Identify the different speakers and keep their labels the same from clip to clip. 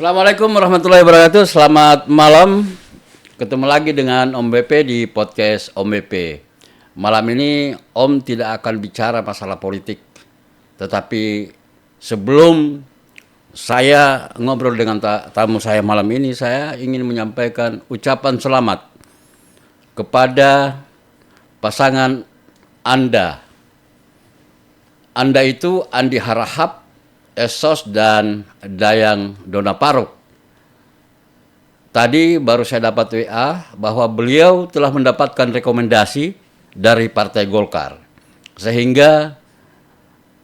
Speaker 1: Assalamualaikum warahmatullahi wabarakatuh. Selamat malam. Ketemu lagi dengan Om BP di podcast Om BP. Malam ini Om tidak akan bicara masalah politik. Tetapi sebelum saya ngobrol dengan tamu saya malam ini, saya ingin menyampaikan ucapan selamat kepada pasangan Anda. Anda itu Andi Harahap, Esos dan Dayang Donaparuk. Tadi baru saya dapat WA bahwa beliau telah mendapatkan rekomendasi dari Partai Golkar. Sehingga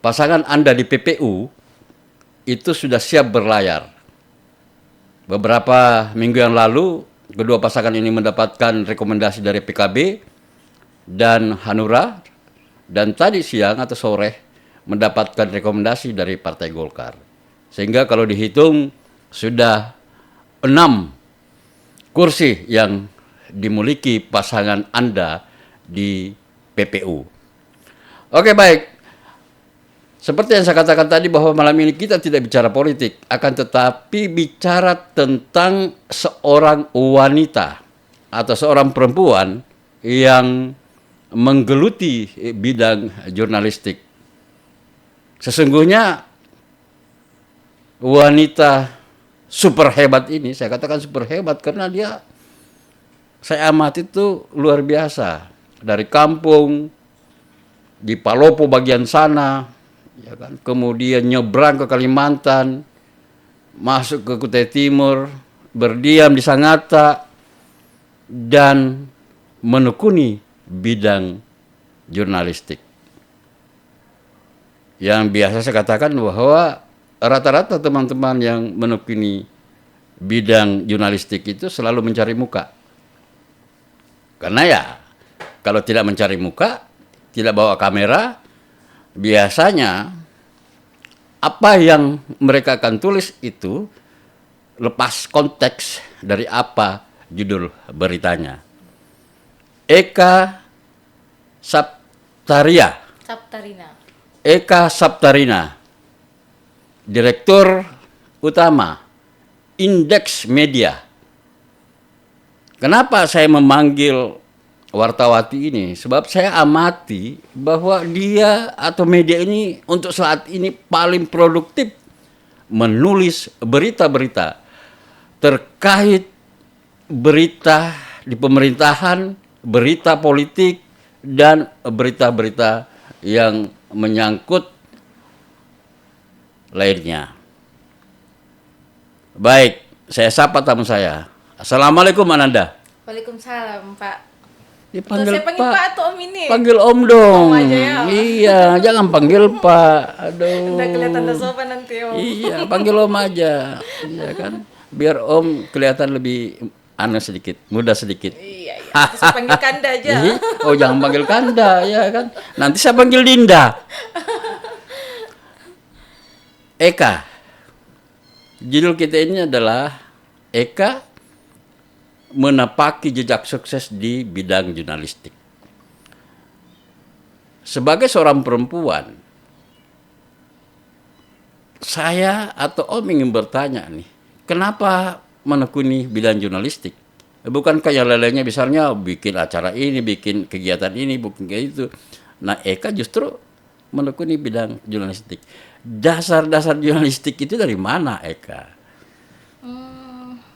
Speaker 1: pasangan Anda di PPU itu sudah siap berlayar. Beberapa minggu yang lalu, kedua pasangan ini mendapatkan rekomendasi dari PKB dan Hanura. Dan tadi siang atau sore mendapatkan rekomendasi dari Partai Golkar. Sehingga kalau dihitung sudah 6 kursi yang dimiliki pasangan Anda di PPU. Oke, baik. Seperti yang saya katakan tadi bahwa malam ini kita tidak bicara politik, akan tetapi bicara tentang seorang wanita atau seorang perempuan yang menggeluti bidang jurnalistik. Sesungguhnya wanita super hebat ini, saya katakan super hebat karena dia, saya amati itu luar biasa. Dari kampung di Palopo bagian sana, ya kan, kemudian nyebrang ke Kalimantan, masuk ke Kutai Timur, berdiam di Sangatta, dan menekuni bidang jurnalistik. Yang biasa saya katakan bahwa rata-rata teman-teman yang menekuni bidang jurnalistik itu selalu mencari muka. Karena ya, kalau tidak mencari muka, tidak bawa kamera, biasanya apa yang mereka akan tulis itu lepas konteks dari apa judul beritanya. Eka Saptarina, Direktur Utama Indeks Media. Kenapa saya memanggil wartawati ini? Sebab saya amati bahwa dia atau media ini untuk saat ini paling produktif menulis berita-berita terkait berita di pemerintahan, berita politik, dan berita-berita yang menyangkut lainnya. Baik, saya sapa tamu saya. Assalamualaikum Ananda.
Speaker 2: Waalaikumsalam Pak.
Speaker 1: Dipanggil
Speaker 2: saya panggil Pak atau Om ini?
Speaker 1: Panggil Om dong.
Speaker 2: Om aja ya.
Speaker 1: Iya, jangan panggil Pak. Aduh.
Speaker 2: Udah kelihatan udah sopan nanti Om.
Speaker 1: Iya, panggil Om aja. Iya kan? Biar Om kelihatan lebih sedikit, muda sedikit.
Speaker 2: Iya. Saya panggil Kanda aja.
Speaker 1: Oh, jangan panggil Kanda, ya kan? Nanti saya panggil Dinda. Eka. Judul kita ini adalah Eka menapaki jejak sukses di bidang jurnalistik. Sebagai seorang perempuan, saya atau Om ingin bertanya nih, kenapa menekuni bidang jurnalistik? Bukan kayak lelenya misalnya bikin acara ini, bikin kegiatan ini, bikin kayak itu. Nah, Eka justru menekuni bidang jurnalistik. Dasar-dasar jurnalistik itu dari mana, Eka?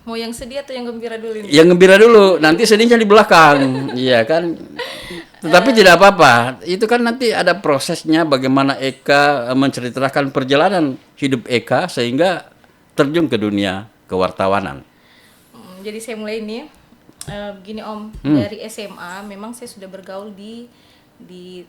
Speaker 2: Mau yang sedih atau yang gembira dulu ini?
Speaker 1: Yang gembira dulu, nanti sedihnya di belakang. Iya kan? Tetapi tidak apa-apa. Itu kan nanti ada prosesnya bagaimana Eka menceritakan perjalanan hidup Eka sehingga terjun ke dunia kewartawanan.
Speaker 2: Jadi saya mulai ini. Begini Om, dari SMA memang saya sudah bergaul di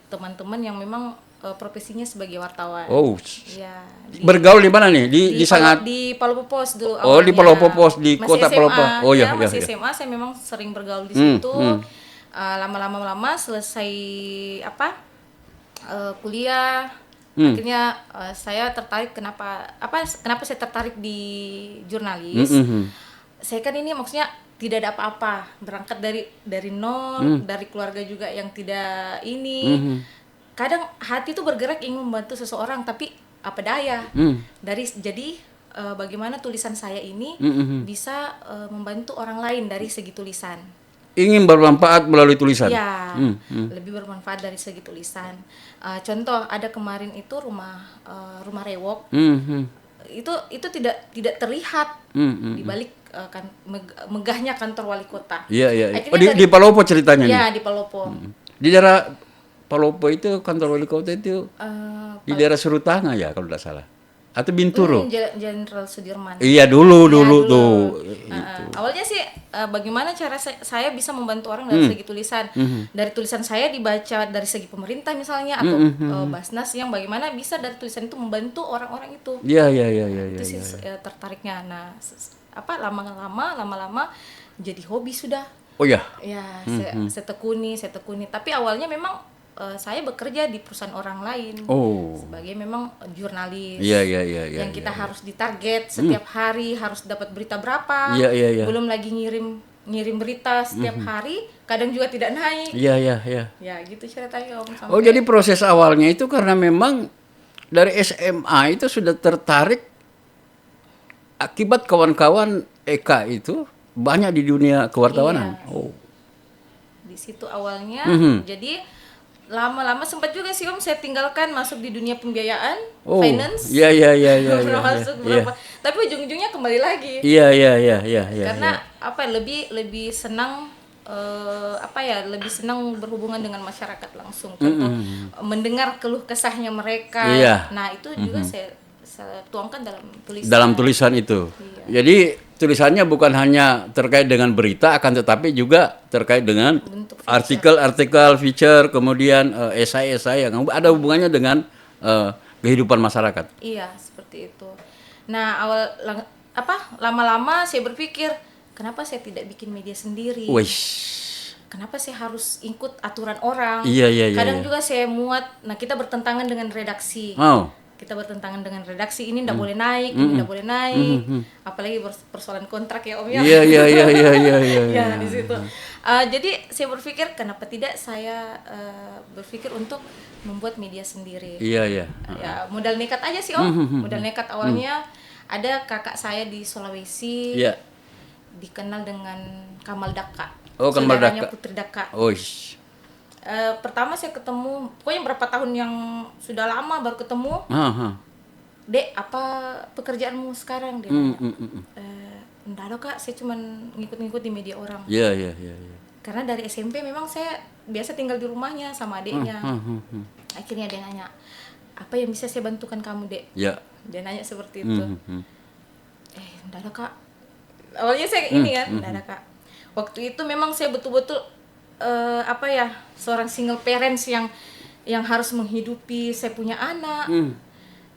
Speaker 2: teman-teman yang memang profesinya sebagai wartawan.
Speaker 1: Oh,
Speaker 2: ya,
Speaker 1: bergaul di mana nih? Di sangat
Speaker 2: di Palopopos dulu.
Speaker 1: Oh, di Palopopos di
Speaker 2: masih
Speaker 1: kota
Speaker 2: SMA,
Speaker 1: Palopo. Oh ya,
Speaker 2: masih
Speaker 1: ya.
Speaker 2: SMA saya memang sering bergaul di situ. Lama-lama selesai kuliah. Akhirnya saya tertarik kenapa saya tertarik di jurnalis. Saya kan ini maksudnya tidak ada apa-apa, berangkat dari nol, dari keluarga juga yang tidak ini. Kadang hati tuh bergerak ingin membantu seseorang, tapi apa daya. Jadi bagaimana tulisan saya ini bisa membantu orang lain dari segi tulisan.
Speaker 1: Ingin bermanfaat melalui tulisan.
Speaker 2: Ya, lebih bermanfaat dari segi tulisan. Contoh ada kemarin itu rumah rewok. Itu tidak terlihat di balik megahnya kantor wali kota.
Speaker 1: Iya.
Speaker 2: Akhirnya
Speaker 1: Di Palopo ceritanya nih.
Speaker 2: Ya, di Palopo.
Speaker 1: Di daerah Palopo itu kantor wali kota itu di daerah Surutanga ya kalau tidak salah. Atau Binturo.
Speaker 2: Jenderal Sudirman.
Speaker 1: Iya dulu tuh.
Speaker 2: Awalnya sih bagaimana cara saya bisa membantu orang dari segi tulisan. Dari tulisan saya dibaca dari segi pemerintah misalnya atau Basnas yang bagaimana bisa dari tulisan itu membantu orang-orang itu.
Speaker 1: Iya.
Speaker 2: Itu sih tertariknya. Nah, lama-lama jadi hobi sudah.
Speaker 1: Oh ya.
Speaker 2: Ya, saya tekuni. Tapi awalnya memang saya bekerja di perusahaan orang lain sebagai memang jurnalis.
Speaker 1: Iya.
Speaker 2: Yang kita harus ditarget setiap hari harus dapat berita berapa.
Speaker 1: Iya.
Speaker 2: Belum lagi ngirim berita setiap hari, kadang juga tidak naik.
Speaker 1: Iya.
Speaker 2: Ya, gitu ceritanya Om.
Speaker 1: Oh, jadi proses awalnya itu karena memang dari SMA itu sudah tertarik akibat kawan-kawan Eka itu banyak di dunia kewartawanan.
Speaker 2: Iya.
Speaker 1: Oh.
Speaker 2: Di situ awalnya. Jadi lama-lama sempat juga sih Om saya tinggalkan masuk di dunia pembiayaan, finance.
Speaker 1: Iya.
Speaker 2: Masuk berapa. Tapi ujung-ujungnya kembali lagi.
Speaker 1: Iya.
Speaker 2: Karena lebih senang lebih senang berhubungan dengan masyarakat langsung. Contoh mendengar keluh kesahnya mereka.
Speaker 1: Iya.
Speaker 2: Nah, itu juga saya tuangkan dalam tulisan.
Speaker 1: Dalam tulisan itu.
Speaker 2: Iya.
Speaker 1: Jadi tulisannya bukan hanya terkait dengan berita, akan tetapi juga terkait dengan artikel-artikel, feature, kemudian esai-esai yang ada hubungannya dengan kehidupan masyarakat.
Speaker 2: Iya, seperti itu. Nah, lama-lama saya berpikir, kenapa saya tidak bikin media sendiri? Kenapa saya harus ikut aturan orang?
Speaker 1: Iya.
Speaker 2: Kadang juga saya muat, kita bertentangan dengan redaksi. Kita bertentangan dengan redaksi, ini tidak boleh naik, ini tidak boleh naik. Apalagi persoalan kontrak ya Om ya.
Speaker 1: Iya.
Speaker 2: Ya, di situ. Jadi saya berpikir kenapa tidak saya berpikir untuk membuat media sendiri.
Speaker 1: Iya.
Speaker 2: Ya, modal nekat aja sih Om. Modal nekat awalnya ada kakak saya di Sulawesi.
Speaker 1: Iya.
Speaker 2: Dikenal dengan Kamal Daka.
Speaker 1: Kamal
Speaker 2: Saudaranya
Speaker 1: Daka.
Speaker 2: Putri Daka. Pertama saya ketemu, pokoknya berapa tahun yang sudah lama baru ketemu. Dek, apa pekerjaanmu sekarang? Dia nanya. Enggak ada Kak, saya cuma ngikut-ngikut di media orang.
Speaker 1: Iya.
Speaker 2: Karena dari SMP memang saya biasa tinggal di rumahnya sama adiknya. Akhirnya dia nanya, apa yang bisa saya bantukan kamu Dek?
Speaker 1: Iya.
Speaker 2: Dia nanya seperti itu. Enggak ada Kak. Awalnya saya ini kan, enggak ada Kak. Waktu itu memang saya betul-betul seorang single parents yang harus menghidupi saya punya anak.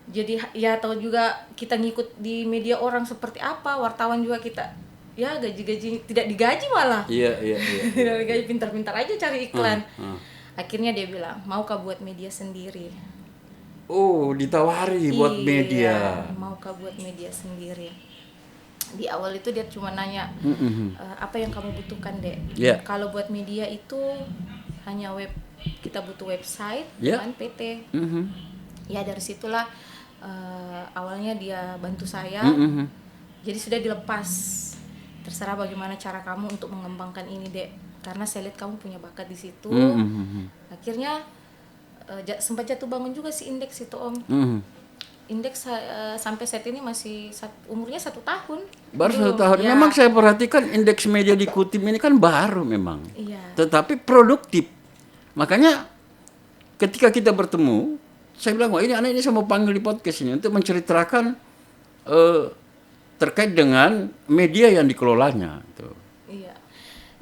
Speaker 2: Jadi ya tahu juga kita ngikut di media orang seperti apa, wartawan juga kita ya gaji tidak digaji malah.
Speaker 1: Iya.
Speaker 2: Tidak digaji, pintar-pintar aja cari iklan. Akhirnya dia bilang, "Maukah buat media sendiri?"
Speaker 1: Oh, ditawari buat media.
Speaker 2: Maukah buat media sendiri? Di awal itu dia cuma nanya, apa yang kamu butuhkan Dek? Kalau buat media itu hanya kita butuh website dengan PT. Ya dari situlah awalnya dia bantu saya. Jadi sudah dilepas, terserah bagaimana cara kamu untuk mengembangkan ini Dek, karena saya lihat kamu punya bakat di situ. Akhirnya sempat jatuh bangun juga si Indeks itu Om. Indeks sampai saat ini masih umurnya 1 tahun.
Speaker 1: Baru 1 tahun. Ya. Memang saya perhatikan indeks media di Kutim ini kan baru memang.
Speaker 2: Iya.
Speaker 1: Tetapi produktif. Makanya ketika kita bertemu, saya bilang, wah ini anak ini saya mau panggil di podcast ini untuk menceritakan terkait dengan media yang dikelolanya.
Speaker 2: Iya.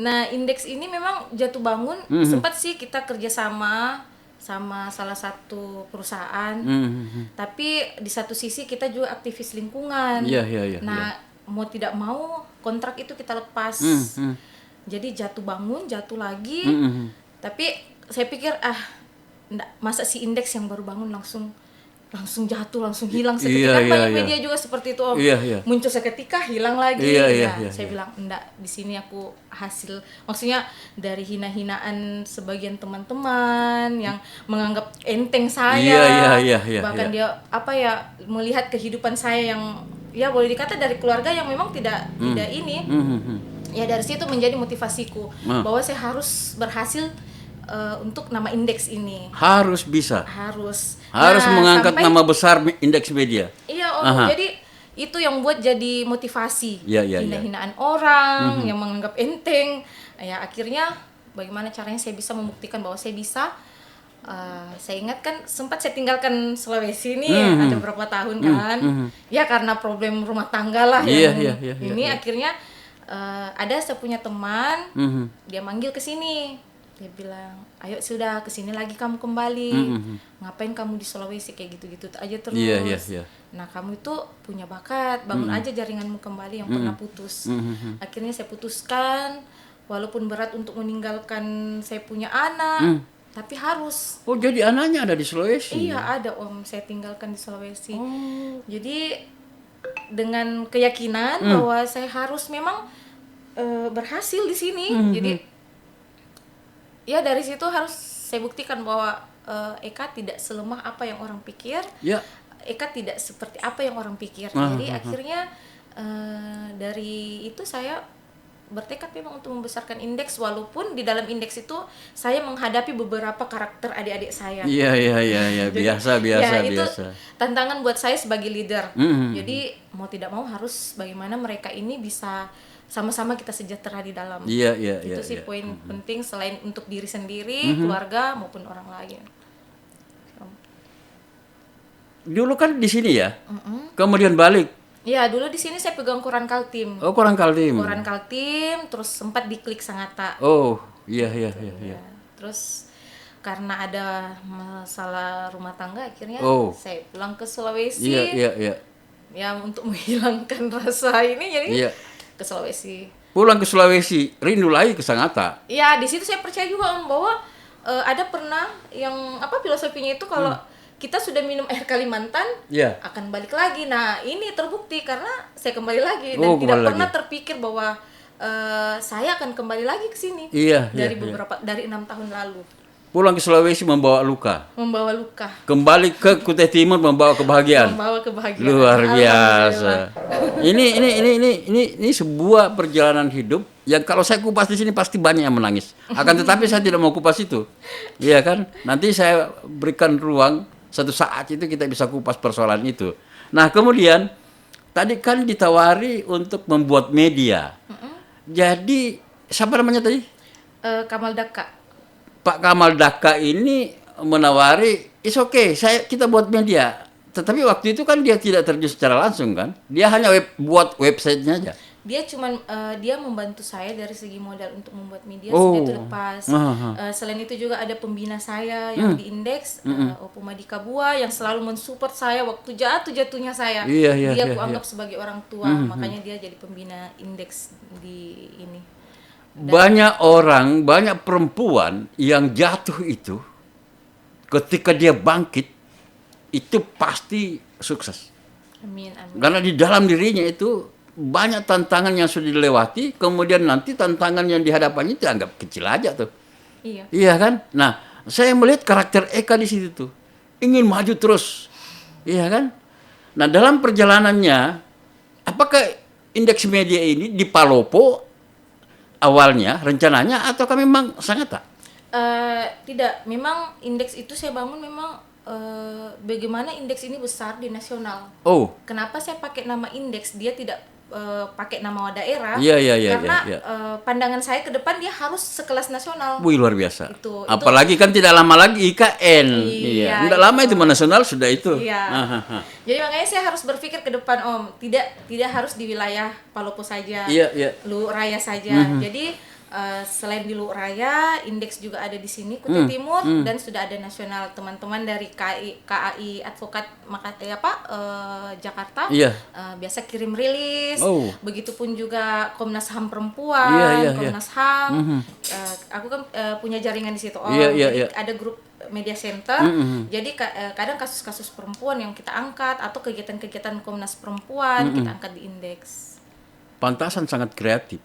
Speaker 2: Nah, Indeks ini memang jatuh bangun. Sempat sih kita kerjasama sama salah satu perusahaan, tapi di satu sisi kita juga aktivis lingkungan.
Speaker 1: Iya.
Speaker 2: Nah, mau tidak mau kontrak itu kita lepas. Jadi jatuh bangun, jatuh lagi. Tapi saya pikir masa si Indeks yang baru bangun langsung jatuh, langsung hilang seketika. Banyak media juga seperti itu Om. Muncul seketika, hilang lagi. Saya bilang, enggak, di sini aku maksudnya dari hina-hinaan sebagian teman-teman yang menganggap enteng saya. Bahkan dia melihat kehidupan saya yang ya boleh dikata dari keluarga yang memang tidak ini. Ya dari situ menjadi motivasiku bahwa saya harus berhasil untuk nama indeks ini.
Speaker 1: Harus bisa.
Speaker 2: Harus
Speaker 1: Mengangkat
Speaker 2: sampai,
Speaker 1: nama besar indeks media.
Speaker 2: Iya Om, jadi itu yang buat jadi motivasi. Hina-hinaan orang yang menganggap enteng. Ya akhirnya bagaimana caranya saya bisa membuktikan bahwa saya bisa. Saya ingat kan sempat saya tinggalkan Sulawesi ini ada beberapa tahun kan. Ya karena problem rumah tangga lah akhirnya ada saya punya teman, dia manggil ke sini. Dia bilang, "Ayo sudah kesini lagi kamu kembali. Ngapain kamu di Sulawesi kayak gitu-gitu aja terus. Nah, kamu itu punya bakat, bangun aja jaringanmu kembali yang pernah putus." Akhirnya saya putuskan, walaupun berat untuk meninggalkan saya punya anak, tapi harus.
Speaker 1: Oh, jadi anaknya ada di Sulawesi?
Speaker 2: Iya, ada Om, saya tinggalkan di Sulawesi. Jadi dengan keyakinan bahwa saya harus memang berhasil di sini. Jadi ya dari situ harus saya buktikan bahwa Eka tidak selemah apa yang orang pikir. Eka tidak seperti apa yang orang pikir. Jadi akhirnya dari itu saya bertekad memang untuk membesarkan indeks, walaupun di dalam indeks itu saya menghadapi beberapa karakter adik-adik saya.
Speaker 1: Iya, biasa.
Speaker 2: Itu tantangan buat saya sebagai leader. Jadi mau tidak mau harus bagaimana mereka ini bisa sama-sama kita sejahtera di dalam. Itu sih poin penting selain untuk diri sendiri, keluarga maupun orang lain.
Speaker 1: Dulu kan di sini ya, kemudian balik.
Speaker 2: Ya, dulu di sini saya pegang koran Kaltim.
Speaker 1: Oh, koran Kaltim.
Speaker 2: Koran Kaltim, terus sempat di Klik Sangatta.
Speaker 1: Oh, iya.
Speaker 2: Terus karena ada masalah rumah tangga, akhirnya saya pulang ke Sulawesi.
Speaker 1: Iya.
Speaker 2: Ya, untuk menghilangkan rasa ini, jadi ke Sulawesi.
Speaker 1: Pulang ke Sulawesi, rindu lagi ke Sangatta.
Speaker 2: Ya, di situ saya percaya juga Om, bahwa ada pernah yang filosofinya itu kalau kita sudah minum air Kalimantan, akan balik lagi. Nah, ini terbukti karena saya kembali lagi dan tidak pernah terpikir bahwa saya akan kembali lagi ke sini. Dari 6 tahun lalu.
Speaker 1: Pulang ke Sulawesi membawa luka. Kembali ke Kutai Timur membawa kebahagiaan. Luar biasa. Ini sebuah perjalanan hidup yang kalau saya kupas di sini pasti banyak yang menangis. Akan tetapi saya tidak mau kupas itu. Iya kan? Nanti saya berikan ruang, satu saat itu kita bisa kupas persoalan itu. Nah, kemudian tadi kan ditawari untuk membuat media. Jadi siapa namanya tadi?
Speaker 2: Kamal Daka.
Speaker 1: Pak Kamal Daka ini menawari, okay, kita buat media. Tetapi waktu itu kan dia tidak terjun secara langsung kan? Dia hanya buat websitenya aja.
Speaker 2: Dia cuman dia membantu saya dari segi modal untuk membuat media itu lepas. Selain itu juga ada pembina saya yang di indeks, Opo Madika Bua yang selalu mensupport saya waktu jatuhnya saya. Dia aku anggap sebagai orang tua, makanya dia jadi pembina indeks di ini.
Speaker 1: Banyak perempuan yang jatuh itu ketika dia bangkit itu pasti sukses.
Speaker 2: Amin.
Speaker 1: Karena di dalam dirinya itu banyak tantangan yang sudah dilewati, kemudian nanti tantangan yang dihadapannya itu anggap kecil aja tuh. Iya kan? Nah, saya melihat karakter Eka di situ tuh. Ingin maju terus. Iya kan? Nah, dalam perjalanannya, apakah indeks media ini di Palopo awalnya, rencananya, ataukah memang Sangatta?
Speaker 2: Tidak, memang indeks itu saya bangun memang bagaimana indeks ini besar di nasional. Kenapa saya pakai nama indeks, dia tidak pakai nama daerah? Karena pandangan saya ke depan dia harus sekelas nasional.
Speaker 1: Wih, luar biasa. Apalagi kan tidak lama lagi IKN. Tidak lama itu nasional sudah itu.
Speaker 2: Jadi makanya saya harus berpikir ke depan Om, tidak harus di wilayah Palopo saja, Luwu Raya saja. Jadi selain di Luwu Raya, indeks juga ada di sini Kutai Timur dan sudah ada nasional. Teman-teman dari KAI Advokat Jakarta biasa kirim rilis. Begitupun juga Komnas HAM Perempuan, Komnas HAM. Aku kan punya jaringan di situ. Jadi ada grup media center. Jadi kadang kasus-kasus perempuan yang kita angkat atau kegiatan-kegiatan Komnas Perempuan kita angkat di indeks.
Speaker 1: Pantasan sangat kreatif.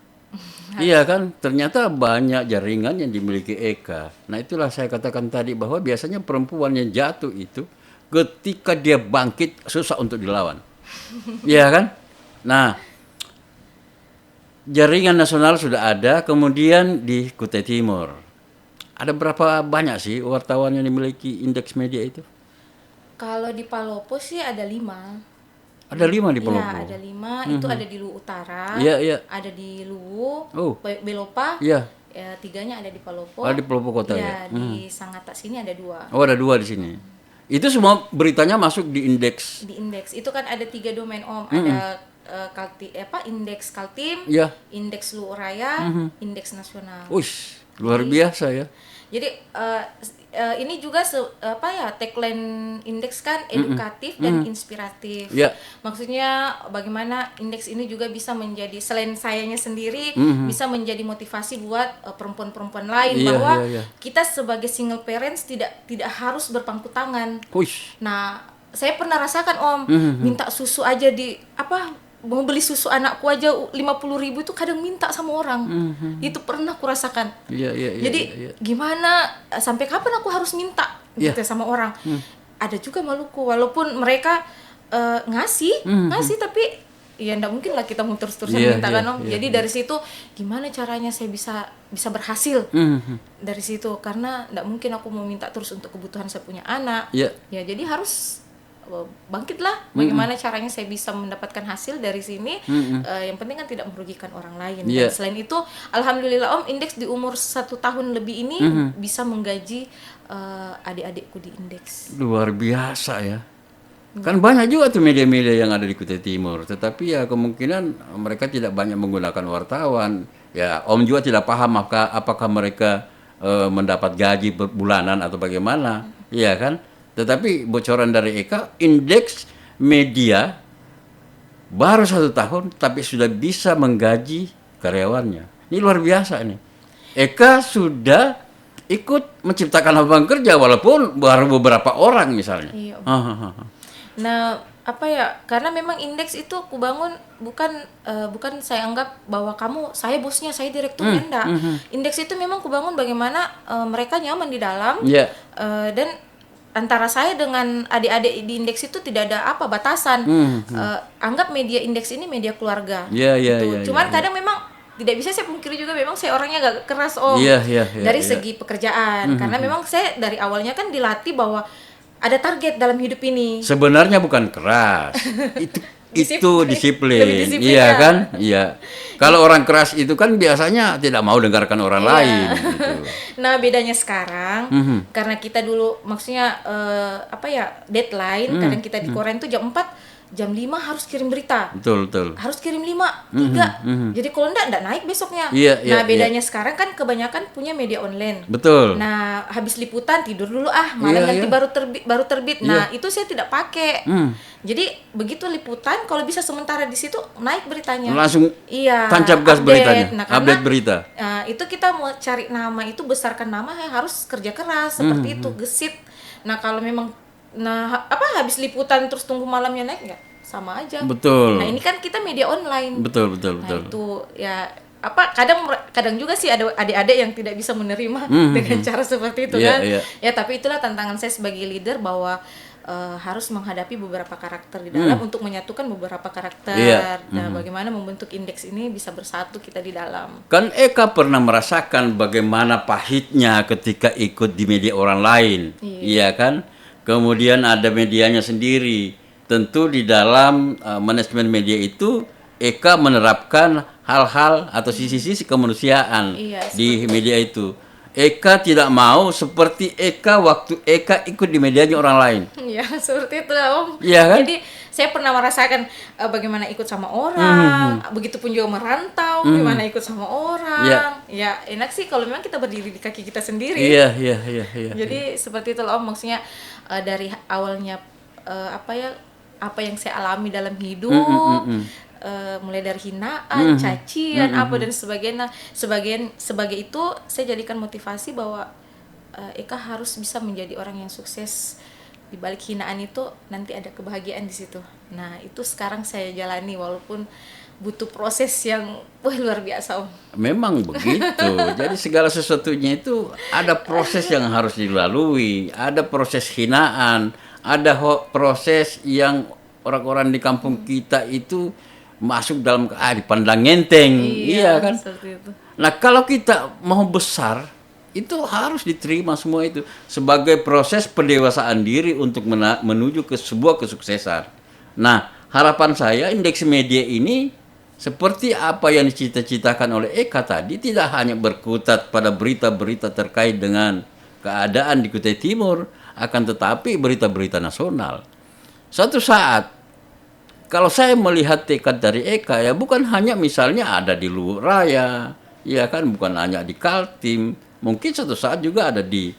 Speaker 1: Iya kan, ternyata banyak jaringan yang dimiliki Eka. Nah, itulah saya katakan tadi bahwa biasanya perempuan yang jatuh itu ketika dia bangkit susah untuk dilawan. Iya kan? Nah, jaringan nasional sudah ada, kemudian di Kutai Timur. Ada berapa banyak sih wartawan yang dimiliki indeks media itu?
Speaker 2: Kalau di Palopo sih ada 5.
Speaker 1: Ada 5 di
Speaker 2: Iya,
Speaker 1: Palopo.
Speaker 2: ada 5. Itu ada di Luwu Utara,
Speaker 1: Iya, iya.
Speaker 2: ada di Luwu,
Speaker 1: Oh,
Speaker 2: Belopa,
Speaker 1: iya.
Speaker 2: ya 3-nya ada di Palopo.
Speaker 1: Oh, di Palopo kota
Speaker 2: Ya,
Speaker 1: ya.
Speaker 2: di Sangatta sini ada 2.
Speaker 1: Oh, ada 2 di sini. Itu semua beritanya masuk di indeks.
Speaker 2: Di indeks itu kan ada 3 domain Om, ada indeks Kaltim,
Speaker 1: Ya.
Speaker 2: indeks Luwu Raya, indeks nasional.
Speaker 1: Wih, luar biasa ya.
Speaker 2: Jadi ini juga tagline indeks kan edukatif dan inspiratif.
Speaker 1: Ya.
Speaker 2: Maksudnya bagaimana indeks ini juga bisa menjadi selain sayanya sendiri bisa menjadi motivasi buat perempuan-perempuan lain
Speaker 1: Iya,
Speaker 2: bahwa
Speaker 1: iya, iya.
Speaker 2: kita sebagai single parents tidak harus berpangku tangan.
Speaker 1: Wih.
Speaker 2: Nah, saya pernah rasakan Om, minta susu aja mau beli susu anakku aja 50.000 itu kadang minta sama orang. Itu pernah aku rasakan.
Speaker 1: Iya, iya, iya.
Speaker 2: Jadi
Speaker 1: iya.
Speaker 2: gimana sampai kapan aku harus minta
Speaker 1: Iya.
Speaker 2: gitu sama orang? Ada juga Maluku walaupun mereka ngasih tapi ya enggak mungkin lah kita mau terus-terusan
Speaker 1: Iya,
Speaker 2: minta
Speaker 1: iya,
Speaker 2: kan Om.
Speaker 1: iya,
Speaker 2: Jadi dari situ gimana caranya saya bisa berhasil dari situ karena enggak mungkin aku mau minta terus untuk kebutuhan saya punya anak.
Speaker 1: Iya.
Speaker 2: Ya jadi harus bangkitlah bagaimana caranya saya bisa mendapatkan hasil dari sini. Yang penting kan tidak merugikan orang lain.
Speaker 1: Iya.
Speaker 2: Dan selain itu alhamdulillah Om, indeks di umur 1 tahun lebih ini bisa menggaji adik-adikku di indeks.
Speaker 1: Luar biasa ya. Kan banyak juga tuh media-media yang ada di Kutai Timur, tetapi ya kemungkinan mereka tidak banyak menggunakan wartawan. Ya, Om juga tidak paham apakah mereka mendapat gaji bulanan atau bagaimana, iya kan? Tetapi bocoran dari Eka, indeks media baru 1 tahun, tapi sudah bisa menggaji karyawannya. Ini luar biasa nih. Eka sudah ikut menciptakan lapangan kerja walaupun baru beberapa orang misalnya.
Speaker 2: Iya.
Speaker 1: Hahaha.
Speaker 2: Nah, karena memang indeks itu aku bangun bukan saya anggap bahwa saya bosnya, saya direkturnya, enggak. Indeks itu memang aku bangun bagaimana mereka nyaman di dalam.
Speaker 1: Iya.
Speaker 2: Dan antara saya dengan adik-adik di indeks itu tidak ada batasan. Anggap media indeks ini media keluarga.
Speaker 1: Iya, iya,
Speaker 2: gitu.
Speaker 1: iya,
Speaker 2: Cuman
Speaker 1: iya.
Speaker 2: kadang memang tidak bisa saya pungkiri juga memang saya orangnya agak keras Om.
Speaker 1: Iya, iya, iya,
Speaker 2: dari
Speaker 1: iya.
Speaker 2: segi pekerjaan. Karena memang saya dari awalnya kan dilatih bahwa ada target dalam hidup ini.
Speaker 1: Sebenarnya bukan keras. Itu disiplin.
Speaker 2: Lebih disiplin,
Speaker 1: Iya
Speaker 2: ya.
Speaker 1: kan? Iya. Kalau orang keras itu kan biasanya tidak mau dengarkan orang
Speaker 2: Iya.
Speaker 1: lain gitu.
Speaker 2: Nah, bedanya sekarang karena kita dulu maksudnya deadline, kadang kita di koran tuh jam 4, jam 5 harus kirim berita.
Speaker 1: Betul, betul.
Speaker 2: Harus kirim 5, 3. Jadi kalau enggak naik besoknya.
Speaker 1: Iya, iya,
Speaker 2: nah, bedanya sekarang kan kebanyakan punya media online.
Speaker 1: Betul.
Speaker 2: Nah, habis liputan tidur dulu malam
Speaker 1: Iya,
Speaker 2: nanti
Speaker 1: iya.
Speaker 2: baru terbit. Nah, itu saya tidak pakai. Jadi begitu liputan kalau bisa sementara di situ naik beritanya.
Speaker 1: Langsung
Speaker 2: Iya,
Speaker 1: tancap gas
Speaker 2: update.
Speaker 1: beritanya.
Speaker 2: Nah, karena,
Speaker 1: Update berita.
Speaker 2: itu kita mau cari nama itu besarkan nama harus kerja keras seperti itu, gesit. Nah, kalau memang habis liputan terus tunggu malamnya naik nggak? Sama aja.
Speaker 1: Betul.
Speaker 2: Nah, ini kan kita media online.
Speaker 1: Betul, betul,
Speaker 2: Nah,
Speaker 1: betul.
Speaker 2: itu ya kadang juga sih ada adik-adik yang tidak bisa menerima dengan cara seperti itu
Speaker 1: Iya,
Speaker 2: kan.
Speaker 1: iya.
Speaker 2: Ya, tapi itulah tantangan saya sebagai leader bahwa harus menghadapi beberapa karakter di dalam untuk menyatukan beberapa karakter.
Speaker 1: Iya.
Speaker 2: Nah, bagaimana membentuk indeks ini bisa bersatu kita di dalam.
Speaker 1: Kan Eka pernah merasakan bagaimana pahitnya ketika ikut di media orang lain. Iya kan? Kemudian ada medianya sendiri. Tentu di dalam manajemen media itu Eka menerapkan hal-hal atau sisi-sisi kemanusiaan
Speaker 2: Iya,
Speaker 1: di media itu. Eka tidak mau seperti Eka waktu Eka ikut di medianya orang lain.
Speaker 2: Ya, seperti itu lah, Om.
Speaker 1: Iya kan?
Speaker 2: Jadi saya pernah merasakan bagaimana ikut sama orang, begitupun juga merantau, gimana ikut sama orang. Ya, enak sih kalau memang kita berdiri di kaki kita sendiri.
Speaker 1: Iya, iya, iya, iya.
Speaker 2: Jadi seperti itu loh, Om. Maksudnya dari awalnya apa yang saya alami dalam hidup, mulai dari hinaan, cacian, dan sebagainya. Sebagai itu saya jadikan motivasi bahwa Eka harus bisa menjadi orang yang sukses. Di balik hinaan itu nanti ada kebahagiaan di situ. Nah, itu sekarang saya jalani walaupun butuh proses yang luar biasa, Om.
Speaker 1: Memang begitu. Jadi segala sesuatunya itu ada proses yang harus dilalui, ada proses hinaan, ada proses yang orang-orang di kampung kita itu masuk dalam dipandang enteng, iya kan?
Speaker 2: Seperti itu.
Speaker 1: Nah, kalau kita mau besar, itu harus diterima semua itu sebagai proses pendewasaan diri untuk menuju ke sebuah kesuksesan. Nah, harapan saya indeks media ini seperti apa yang dicita-citakan oleh Eka tadi, tidak hanya berkutat pada berita-berita terkait dengan keadaan di Kutai Timur, akan tetapi berita-berita nasional. Suatu saat kalau saya melihat tekad dari Eka, ya bukan hanya misalnya ada di Luhur Raya, ya kan, bukan hanya di Kaltim, mungkin suatu saat juga ada di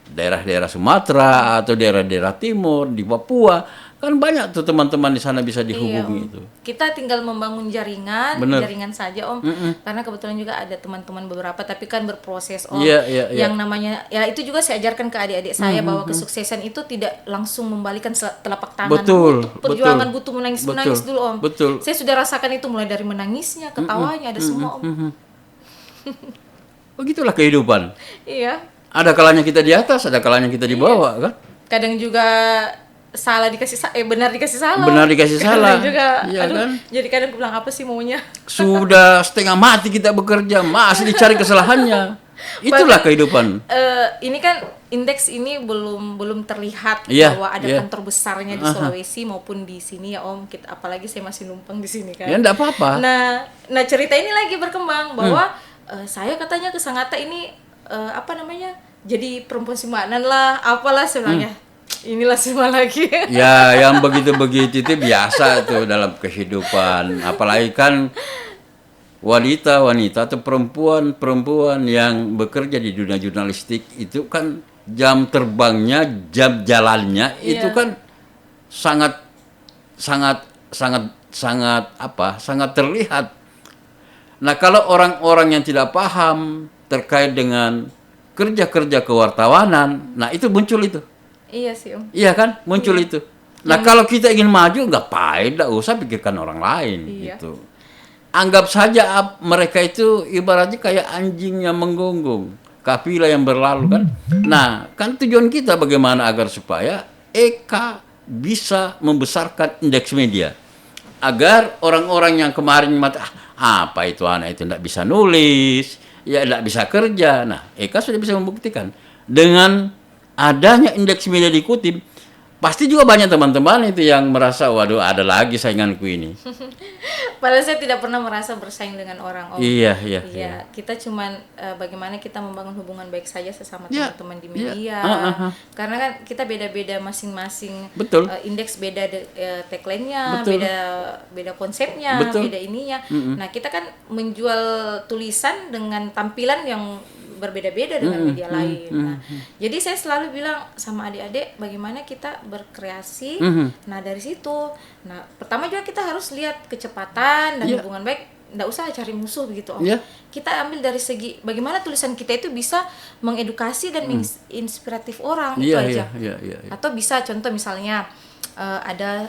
Speaker 1: daerah-daerah Sumatera atau daerah-daerah timur, di Papua, kan banyak tuh teman-teman di sana bisa dihubungi
Speaker 2: Om.
Speaker 1: itu.
Speaker 2: Kita tinggal membangun jaringan,
Speaker 1: Bener.
Speaker 2: jaringan saja Om. Karena kebetulan juga ada teman-teman beberapa, tapi kan berproses Om.
Speaker 1: Iya, iya, iya.
Speaker 2: Yang namanya, ya itu juga saya ajarkan ke adik-adik saya bahwa kesuksesan itu tidak langsung membalikan telapak tangan.
Speaker 1: Betul,
Speaker 2: Butuh perjuangan,
Speaker 1: betul.
Speaker 2: butuh menangis dulu Om.
Speaker 1: Betul.
Speaker 2: Saya sudah rasakan itu mulai dari menangisnya, ketawanya, ada semua Om.
Speaker 1: Begitulah kehidupan.
Speaker 2: Iya.
Speaker 1: Ada kalanya kita di atas, ada kalanya kita di bawah, kan?
Speaker 2: Kadang juga salah dikasih benar dikasih salah.
Speaker 1: Benar dikasih salah.
Speaker 2: Kadang juga,
Speaker 1: Iya,
Speaker 2: aduh,
Speaker 1: kan?
Speaker 2: jadi kadang aku bilang apa sih maunya?
Speaker 1: Sudah setengah mati kita bekerja, masih dicari kesalahannya. Itulah kehidupan.
Speaker 2: Ini kan indeks ini belum terlihat
Speaker 1: Iya,
Speaker 2: bahwa ada
Speaker 1: iya.
Speaker 2: kantor besarnya di Sulawesi maupun di sini ya Om. Apalagi saya masih numpang di sini kan.
Speaker 1: Ya enggak apa-apa.
Speaker 2: Nah cerita ini lagi berkembang bahwa saya katanya ke Sangatta ini apa namanya? Jadi perempuan simanan lah, apalah sebenarnya. Inilah semua lagi.
Speaker 1: Ya, yang begitu-begitu itu biasa tuh dalam kehidupan. Apalagi kan wanita-wanita atau perempuan-perempuan yang bekerja di dunia jurnalistik itu kan jam terbangnya, jam jalannya itu kan sangat terlihat. Nah, kalau orang-orang yang tidak paham terkait dengan kerja-kerja kewartawanan, nah itu muncul itu.
Speaker 2: Iya sih Om.
Speaker 1: Iya kan, muncul itu. Nah, kalau kita ingin maju, nggak usah pikirkan orang lain gitu. Anggap saja mereka itu ibaratnya kayak anjing yang menggonggong, kafilah yang berlalu kan. Nah, kan tujuan kita bagaimana agar supaya Eka bisa membesarkan indeks media. Agar orang-orang yang kemarin apa itu anak itu tidak bisa nulis, ya tidak bisa kerja. Nah, Eka sudah bisa membuktikan dengan adanya indeks media dikutip, pasti juga banyak teman-teman itu yang merasa, waduh ada lagi sainganku ini.
Speaker 2: Padahal saya tidak pernah merasa bersaing dengan orang Om.
Speaker 1: Iya.
Speaker 2: Kita cuman bagaimana kita membangun hubungan baik saja sesama
Speaker 1: Iya,
Speaker 2: teman-teman di media. Karena kan kita beda-beda masing-masing.
Speaker 1: Betul.
Speaker 2: Indeks beda tagline-nya,
Speaker 1: Betul.
Speaker 2: beda konsepnya,
Speaker 1: Betul.
Speaker 2: beda ininya. Nah, kita kan menjual tulisan dengan tampilan yang berbeda-beda dengan media lain. Nah, jadi saya selalu bilang sama adik-adik bagaimana kita berkreasi. Nah, dari situ. Nah, pertama juga kita harus lihat kecepatan dan hubungan baik. Nggak usah cari musuh begitu Om. Kita ambil dari segi bagaimana tulisan kita itu bisa mengedukasi dan menginspiratif orang itu aja.
Speaker 1: Iya.
Speaker 2: Atau bisa contoh misalnya ada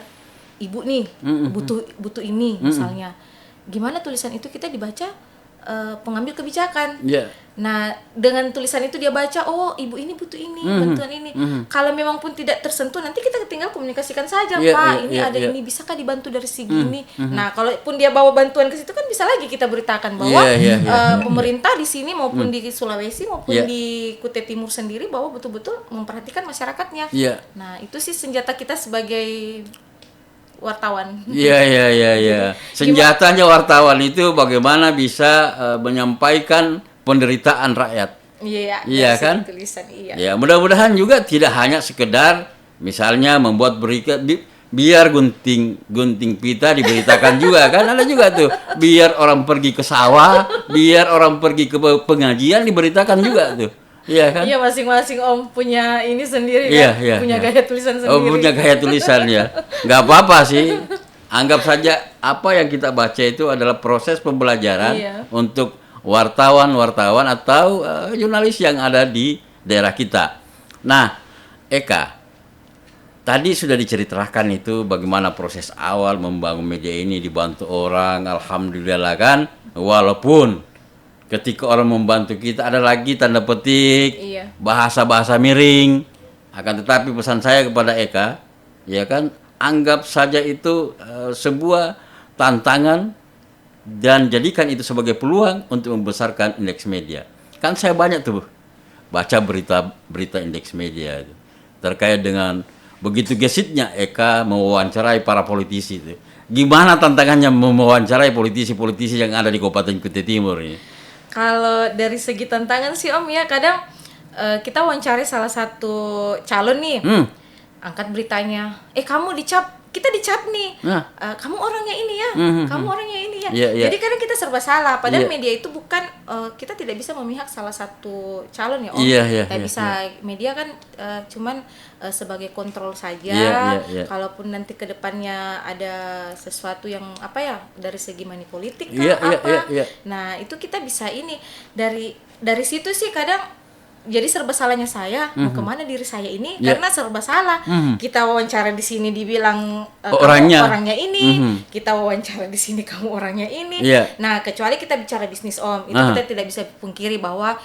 Speaker 2: ibu nih butuh ini misalnya. Gimana tulisan itu kita dibaca pengambil kebijakan. Nah, dengan tulisan itu dia baca, oh ibu ini butuh ini, bantuan ini. Kalau memang pun tidak tersentuh, nanti kita tinggal komunikasikan saja, Pak. Ini ada ini, bisakah dibantu dari segi ini? Nah, kalaupun dia bawa bantuan ke situ kan bisa lagi kita beritakan bahwa pemerintah di sini maupun di Sulawesi maupun di Kutai Timur sendiri bahwa betul-betul memperhatikan masyarakatnya. Nah, itu sih senjata kita sebagai wartawan.
Speaker 1: Iya. Senjatanya wartawan itu bagaimana bisa menyampaikan penderitaan rakyat. Iya kan?
Speaker 2: Tulisan,
Speaker 1: Ya, mudah-mudahan juga tidak hanya sekedar misalnya membuat berita biar gunting pita diberitakan juga kan, ada juga tuh. Biar orang pergi ke sawah, biar orang pergi ke pengajian diberitakan juga tuh. Iya kan?
Speaker 2: Iya, masing-masing Om punya ini sendiri
Speaker 1: Iya,
Speaker 2: kan, punya gaya tulisan sendiri.
Speaker 1: Oh, punya gaya tulisan ya. Nggak apa-apa sih. Anggap saja apa yang kita baca itu adalah proses pembelajaran untuk wartawan atau jurnalis yang ada di daerah kita. Nah, Eka, tadi sudah diceritakan itu bagaimana proses awal membangun media ini, dibantu orang, alhamdulillah kan. Walaupun ketika orang membantu kita ada lagi tanda petik, bahasa-bahasa miring. Akan tetapi pesan saya kepada Eka, ya kan, anggap saja itu sebuah tantangan dan jadikan itu sebagai peluang untuk membesarkan indeks media. Kan saya banyak tuh baca berita indeks media itu, terkait dengan begitu gesitnya Eka mewawancarai para politisi itu. Gimana tantangannya mewawancarai politisi-politisi yang ada di Kabupaten Kutai Timur ini?
Speaker 2: Kalau dari segi tantangan sih Om ya, kadang kita wawancari salah satu calon nih, angkat beritanya, kamu kita dicap nih, kamu orangnya ini ya, kamu orangnya ini ya. Jadi kadang kita serba salah, padahal media itu bukan, kita tidak bisa memihak salah satu calon ya Om. Kita bisa, media kan cuman sebagai kontrol saja. Kalaupun nanti kedepannya ada sesuatu yang apa ya, dari segi money politik nah itu kita bisa ini, dari situ sih kadang jadi serba salahnya saya, mau kemana diri saya ini, karena serba salah. Kita wawancara di sini dibilang orangnya ini, kita wawancara di sini kamu orangnya ini. Nah, kecuali kita bicara bisnis Om, itu kita tidak bisa pungkiri bahwa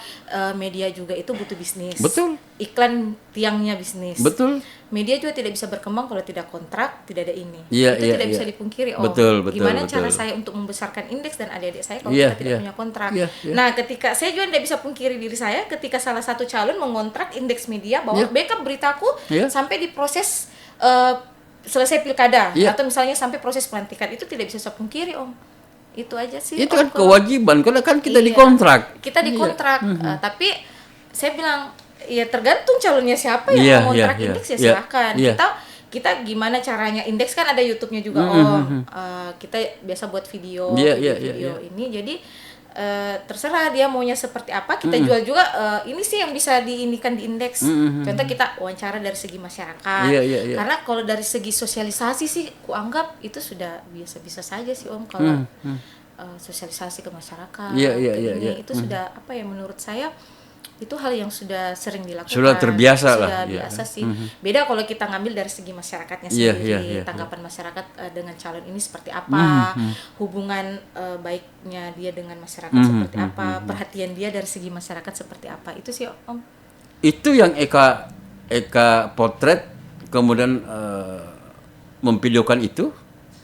Speaker 2: media juga itu butuh bisnis.
Speaker 1: Betul.
Speaker 2: Iklan tiangnya bisnis.
Speaker 1: Betul.
Speaker 2: Media juga tidak bisa berkembang kalau tidak kontrak, tidak ada ini.
Speaker 1: Itu
Speaker 2: tidak bisa dipungkiri Om. Gimana cara saya untuk membesarkan indeks dan adik-adik saya kalau kita tidak punya kontrak. Nah, ketika saya juga tidak bisa pungkiri diri saya, ketika salah satu calon mengontrak indeks media bahwa backup beritaku sampai diproses selesai pilkada atau misalnya sampai proses pelantikan, itu tidak bisa saya pungkiri Om. Itu aja sih.
Speaker 1: Itu kan kewajiban, karena kan kita dikontrak.
Speaker 2: Kita dikontrak, tapi saya bilang ya tergantung calonnya siapa yang mau kontrak indeks silakan. Kita gimana caranya, indeks kan ada YouTube-nya juga Om. Kita biasa buat video ini, jadi terserah dia maunya seperti apa, kita jual juga. Ini sih yang bisa diinikan di indeks. Contoh kita wawancara dari segi masyarakat. Karena kalau dari segi sosialisasi sih kuanggap itu sudah biasa-biasa saja sih Om. Kalau sosialisasi ke masyarakat itu sudah apa ya, menurut saya itu hal yang sudah sering dilakukan,
Speaker 1: sudah terbiasa
Speaker 2: sudah
Speaker 1: lah,
Speaker 2: biasa sih. Beda kalau kita ngambil dari segi masyarakatnya sendiri, tanggapan masyarakat dengan calon ini seperti apa, hubungan baiknya dia dengan masyarakat seperti apa, perhatian dia dari segi masyarakat seperti apa, itu sih Om.
Speaker 1: Itu yang Eka potret, kemudian memvideokan itu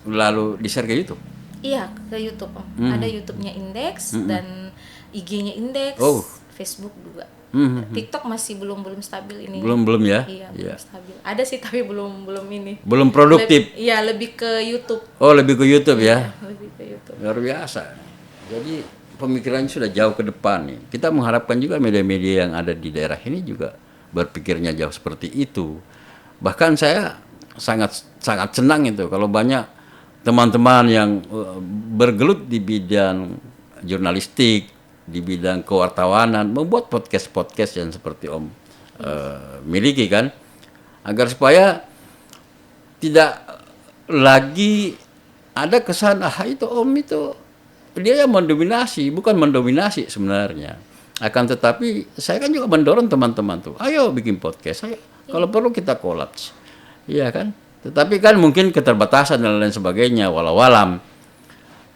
Speaker 1: lalu di-share ke YouTube.
Speaker 2: Iya, ke YouTube Om. Ada YouTube-nya Indeks dan IG-nya Indeks. Facebook juga. TikTok masih belum stabil ini. Belum ya? Iya, belum stabil. Ada sih tapi belum ini.
Speaker 1: Belum produktif.
Speaker 2: Lebih ke YouTube.
Speaker 1: Oh, lebih ke YouTube ya.
Speaker 2: Lebih ke YouTube.
Speaker 1: Luar biasa. Jadi pemikirannya sudah jauh ke depan nih. Kita mengharapkan juga media-media yang ada di daerah ini juga berpikirnya jauh seperti itu. Bahkan saya sangat senang itu kalau banyak teman-teman yang bergelut di bidang jurnalistik, di bidang kewartawanan, membuat podcast yang seperti Om miliki kan, agar supaya tidak lagi ada kesan itu Om itu dia yang mendominasi. Bukan mendominasi sebenarnya, akan tetapi saya kan juga mendorong teman-teman tuh, ayo bikin podcast, ayo kalau perlu kita kolaps, iya kan. Tetapi kan mungkin keterbatasan dan lain sebagainya, walau-alam.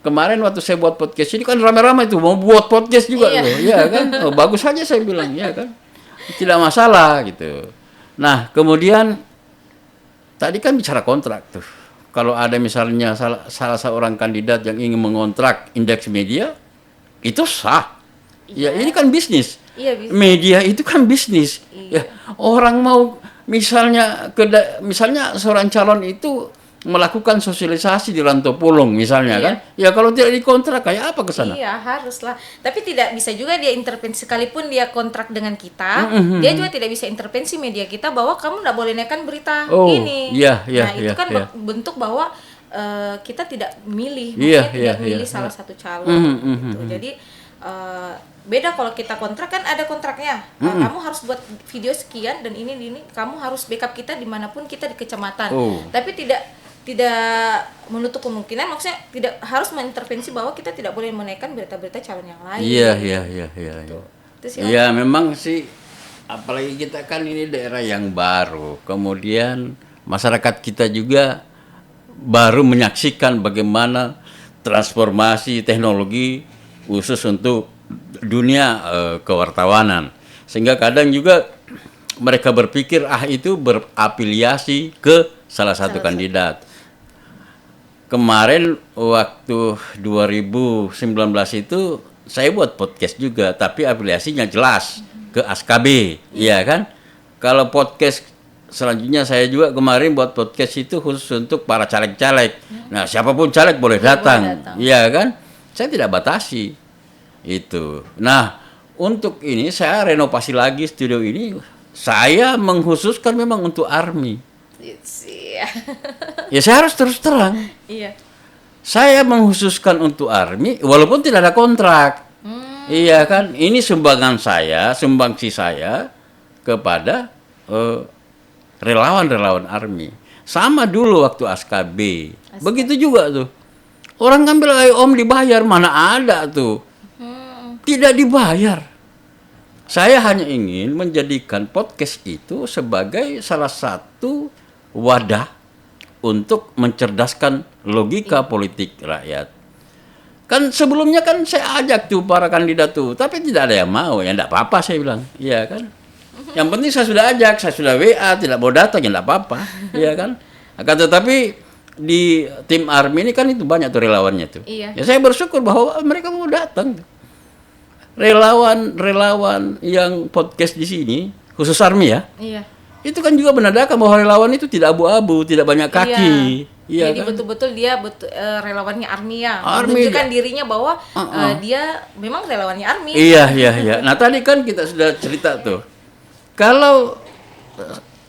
Speaker 1: Kemarin waktu saya buat podcast ini kan ramai-ramai tuh mau buat podcast juga loh, ya kan. Bagus aja saya bilang, ya kan. Tidak masalah gitu. Nah, kemudian tadi kan bicara kontrak tuh. Kalau ada misalnya salah seorang kandidat yang ingin mengontrak indeks media, itu sah. Ya, ini kan bisnis. Media itu kan bisnis. Ya, orang mau misalnya seorang calon itu melakukan sosialisasi di Rantau Pulung misalnya kan, ya kalau tidak dikontrak kayak apa ke sana?
Speaker 2: Iya haruslah, tapi tidak bisa juga dia intervensi, sekalipun dia kontrak dengan kita, dia juga tidak bisa intervensi media kita bahwa kamu tidak boleh naikkan berita ini. Itu kan bentuk bahwa kita tidak milih, tidak milih salah satu calon. Gitu. Jadi beda kalau kita kontrak kan ada kontraknya, kamu harus buat video sekian dan ini kamu harus backup kita dimanapun kita di kecamatan, tapi tidak menutup kemungkinan, maksudnya tidak harus mengintervensi bahwa kita tidak boleh menaikkan berita-berita calon yang lain. Iya, memang sih, apalagi kita kan ini daerah yang baru, kemudian masyarakat kita juga baru menyaksikan bagaimana transformasi teknologi khusus untuk dunia kewartawanan, sehingga kadang juga mereka berpikir itu berafiliasi ke
Speaker 1: salah satu kandidat. Kemarin waktu 2019 itu saya buat podcast juga, tapi afiliasinya jelas ke ASKB, iya kan? Kalau podcast selanjutnya saya juga kemarin buat podcast itu khusus untuk para caleg-caleg. Nah, siapapun caleg boleh datang, iya kan? Saya tidak batasi itu. Nah, untuk ini saya renovasi lagi studio ini. Saya mengkhususkan memang untuk ARMY.
Speaker 2: Iya.
Speaker 1: Ya saya harus terus terang.
Speaker 2: Iya.
Speaker 1: Saya mengkhususkan untuk ARMY walaupun tidak ada kontrak. Iya kan? Ini sumbangsi saya kepada relawan-relawan ARMY. Sama dulu waktu ASKB. Begitu juga tuh. Orang ngambil, ayo om dibayar, mana ada tuh. Tidak dibayar. Saya hanya ingin menjadikan podcast itu sebagai salah satu wadah untuk mencerdaskan logika politik rakyat. Kan sebelumnya kan saya ajak tuh para kandidat tuh, tapi tidak ada yang mau. Ya enggak apa-apa saya bilang. Iya kan? Yang penting saya sudah ajak, saya sudah WA, tidak mau datang ya enggak apa-apa. Iya kan? Akan tetapi di tim ARMY ini kan itu banyak tuh relawannya tuh.
Speaker 2: Iya.
Speaker 1: Ya saya bersyukur bahwa mereka mau datang. Relawan yang podcast di sini, khusus ARMY ya.
Speaker 2: Iya.
Speaker 1: Itu kan juga menandakan bahwa relawan itu tidak abu-abu, tidak banyak kaki. Iya
Speaker 2: Jadi
Speaker 1: kan?
Speaker 2: betul-betul dia relawannya ARMY ya.
Speaker 1: ARMY,
Speaker 2: Menunjukkan dirinya bahwa dia memang relawannya ARMY.
Speaker 1: Iya. Nah tadi kan kita sudah cerita tuh. Kalau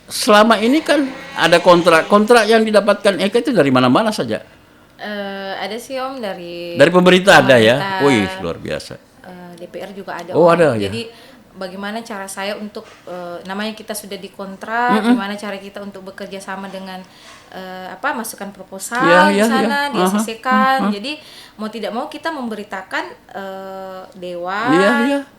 Speaker 1: selama ini kan ada kontrak yang didapatkan Eka itu dari mana-mana saja.
Speaker 2: Ada sih Om dari
Speaker 1: Pemerintah ada ya. Wih, luar biasa.
Speaker 2: DPR juga ada.
Speaker 1: Oh,
Speaker 2: Om.
Speaker 1: ada ya.
Speaker 2: Jadi bagaimana cara saya untuk namanya kita sudah dikontrak, gimana cara kita untuk bekerja sama dengan masukkan proposal di sana, diasesikan. Jadi mau tidak mau kita memberitakan dewan,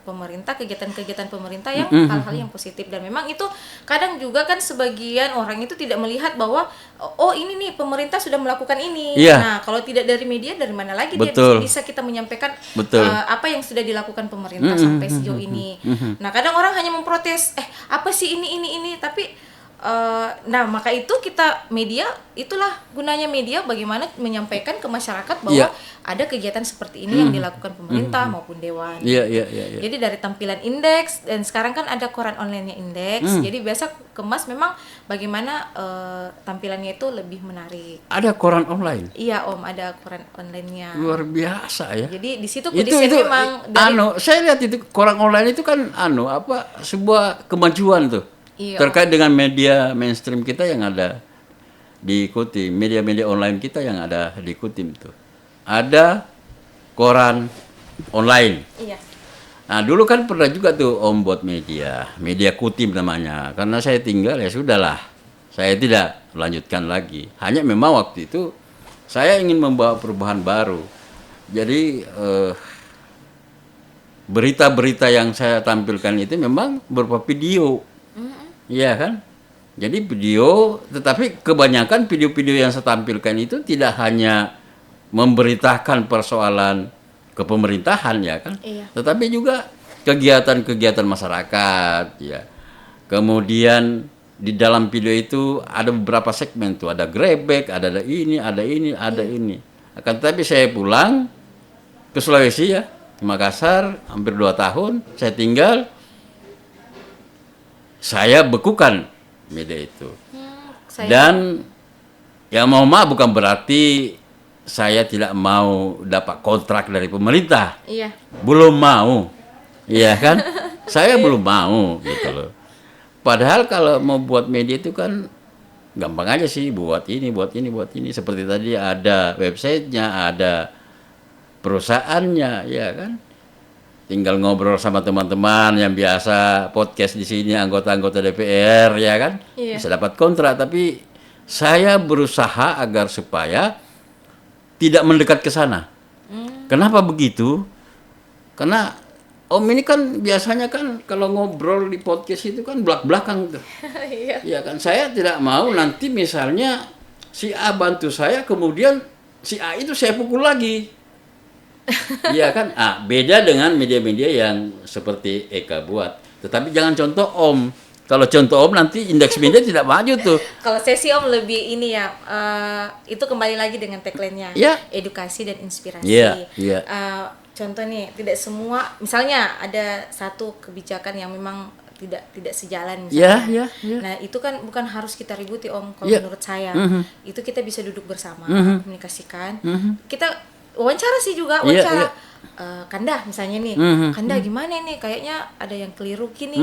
Speaker 2: pemerintah, kegiatan-kegiatan pemerintah yang hal-hal yang positif, dan memang itu kadang juga kan sebagian orang itu tidak melihat bahwa oh ini nih pemerintah sudah melakukan ini. Nah, kalau tidak dari media dari mana lagi dia bisa kita menyampaikan apa yang sudah dilakukan pemerintah sampai sejauh ini. Nah, kadang orang hanya memprotes, apa sih ini, tapi nah maka itu kita media, itulah gunanya media, bagaimana menyampaikan ke masyarakat bahwa ada kegiatan seperti ini yang dilakukan pemerintah maupun dewan. Jadi dari tampilan indeks, dan sekarang kan ada koran online-nya indeks, jadi biasa kemas memang bagaimana tampilannya itu lebih menarik.
Speaker 1: Ada koran online?
Speaker 2: Iya Om, ada koran online-nya.
Speaker 1: Luar biasa ya.
Speaker 2: Jadi di situ
Speaker 1: itu
Speaker 2: memang dari,
Speaker 1: saya lihat itu koran online itu kan sebuah kemajuan tuh. Terkait dengan media mainstream kita yang ada diikuti, media-media online kita yang ada diikuti itu. Ada koran online.
Speaker 2: Iya.
Speaker 1: Nah, dulu kan pernah juga tuh Om buat media Kutim namanya. Karena saya tinggal ya sudahlah. Saya tidak melanjutkan lagi. Hanya memang waktu itu saya ingin membawa perubahan baru. Jadi berita-berita yang saya tampilkan itu memang berupa video. Iya kan? Jadi video, tetapi kebanyakan video-video yang saya tampilkan itu tidak hanya memberitakan persoalan kepemerintahan ya kan? Tetapi juga kegiatan-kegiatan masyarakat ya. Kemudian di dalam video itu ada beberapa segmen tuh, ada grebek, ada ini. Akan tetapi saya pulang ke Sulawesi ya, ke Makassar hampir 2 tahun saya tinggal. Saya bekukan media itu. Dan ya bukan berarti saya tidak mau dapat kontrak dari pemerintah.
Speaker 2: Iya.
Speaker 1: Belum mau. Iya kan? Saya belum mau gitu loh. Padahal kalau mau buat media itu kan gampang aja sih, buat ini. Seperti tadi ada websitenya, ada perusahaannya, ya kan? Tinggal ngobrol sama teman-teman yang biasa podcast di sini, anggota-anggota DPR, ya kan? Bisa dapat kontrak. Tapi saya berusaha agar supaya tidak mendekat ke sana. Kenapa begitu? Karena Om ini kan biasanya kan kalau ngobrol di podcast itu kan belak-belakang tuh. Iya kan? Saya tidak mau nanti misalnya si A bantu saya, kemudian si A itu saya pukul lagi. Iya kan? Beda dengan media-media yang seperti Eka buat. Tetapi jangan contoh Om. Kalau contoh Om nanti indeks media tidak maju tuh.
Speaker 2: Kalau saya sih Om lebih ini ya, itu kembali lagi dengan tagline-nya,
Speaker 1: Iya.
Speaker 2: edukasi dan inspirasi.
Speaker 1: Iya, iya.
Speaker 2: Contoh nih, tidak semua, misalnya ada satu kebijakan yang memang tidak sejalan misalnya.
Speaker 1: Iya, iya.
Speaker 2: Nah itu kan bukan harus kita ributi Om, kalau
Speaker 1: Iya.
Speaker 2: menurut saya. Itu kita bisa duduk bersama, komunikasikan. Kita wawancara sih juga,
Speaker 1: Iya,
Speaker 2: wawancara.
Speaker 1: iya.
Speaker 2: Kanda misalnya nih, Kanda gimana nih? Kayaknya ada yang keliru gini.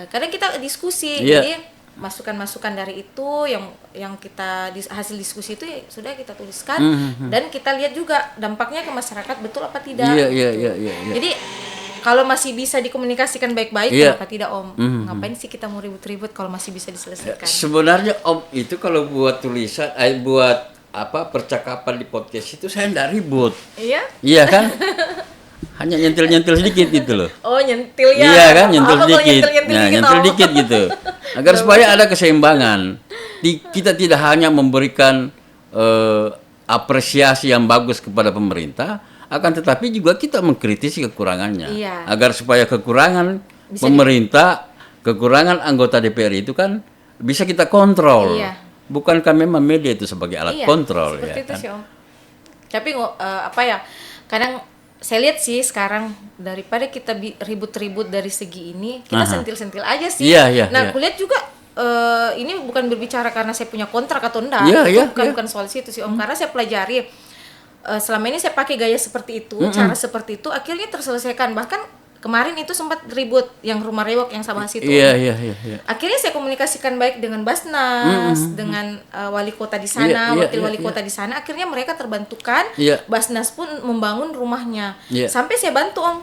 Speaker 2: Kadang kita diskusi,
Speaker 1: Iya.
Speaker 2: jadi masukan-masukan dari itu yang kita hasil diskusi itu ya sudah kita tuliskan dan kita lihat juga dampaknya ke masyarakat betul apa tidak.
Speaker 1: Iya.
Speaker 2: Jadi kalau masih bisa dikomunikasikan baik-baik,
Speaker 1: Iya.
Speaker 2: kenapa tidak Om? Ngapain sih kita mau ribut-ribut kalau masih bisa diselesaikan?
Speaker 1: Sebenarnya Om itu kalau buat tulisan, buat percakapan di podcast itu saya nggak ribut.
Speaker 2: Iya?
Speaker 1: Iya kan? Hanya nyentil sedikit gitu loh.
Speaker 2: Oh nyentil ya?
Speaker 1: Iya kan, nyentil
Speaker 2: Apa kalau
Speaker 1: dikit. Nah, nyentil
Speaker 2: Om?
Speaker 1: dikit gitu. Agar supaya ada keseimbangan. Kita tidak hanya memberikan apresiasi yang bagus kepada pemerintah, akan tetapi juga kita mengkritisi kekurangannya.
Speaker 2: Iya.
Speaker 1: Agar supaya kekurangan
Speaker 2: Bisa
Speaker 1: pemerintah, kekurangan anggota DPR itu kan bisa kita kontrol.
Speaker 2: Iya.
Speaker 1: Bukankah memang media itu sebagai alat kontrol
Speaker 2: seperti
Speaker 1: ya
Speaker 2: itu
Speaker 1: kan?
Speaker 2: sih Om. Tapi kadang saya lihat sih sekarang daripada kita ribut-ribut dari segi ini, kita sentil-sentil aja sih.
Speaker 1: Iya,
Speaker 2: Nah,
Speaker 1: iya.
Speaker 2: kulihat juga ini bukan berbicara karena saya punya kontrak atau enggak.
Speaker 1: Iya,
Speaker 2: Itu bukan soal situ sih Om. Karena saya pelajari selama ini saya pakai gaya seperti itu, cara seperti itu akhirnya terselesaikan. Bahkan kemarin itu sempat ribut yang rumah rewok yang saya bahas itu.
Speaker 1: Iya.
Speaker 2: Akhirnya saya komunikasikan baik dengan Basnas, dengan wali kota di sana, wakil wali kota di sana. Akhirnya mereka terbantukan.
Speaker 1: Iya.
Speaker 2: Basnas pun membangun rumahnya.
Speaker 1: Iya.
Speaker 2: Sampai saya bantu Om.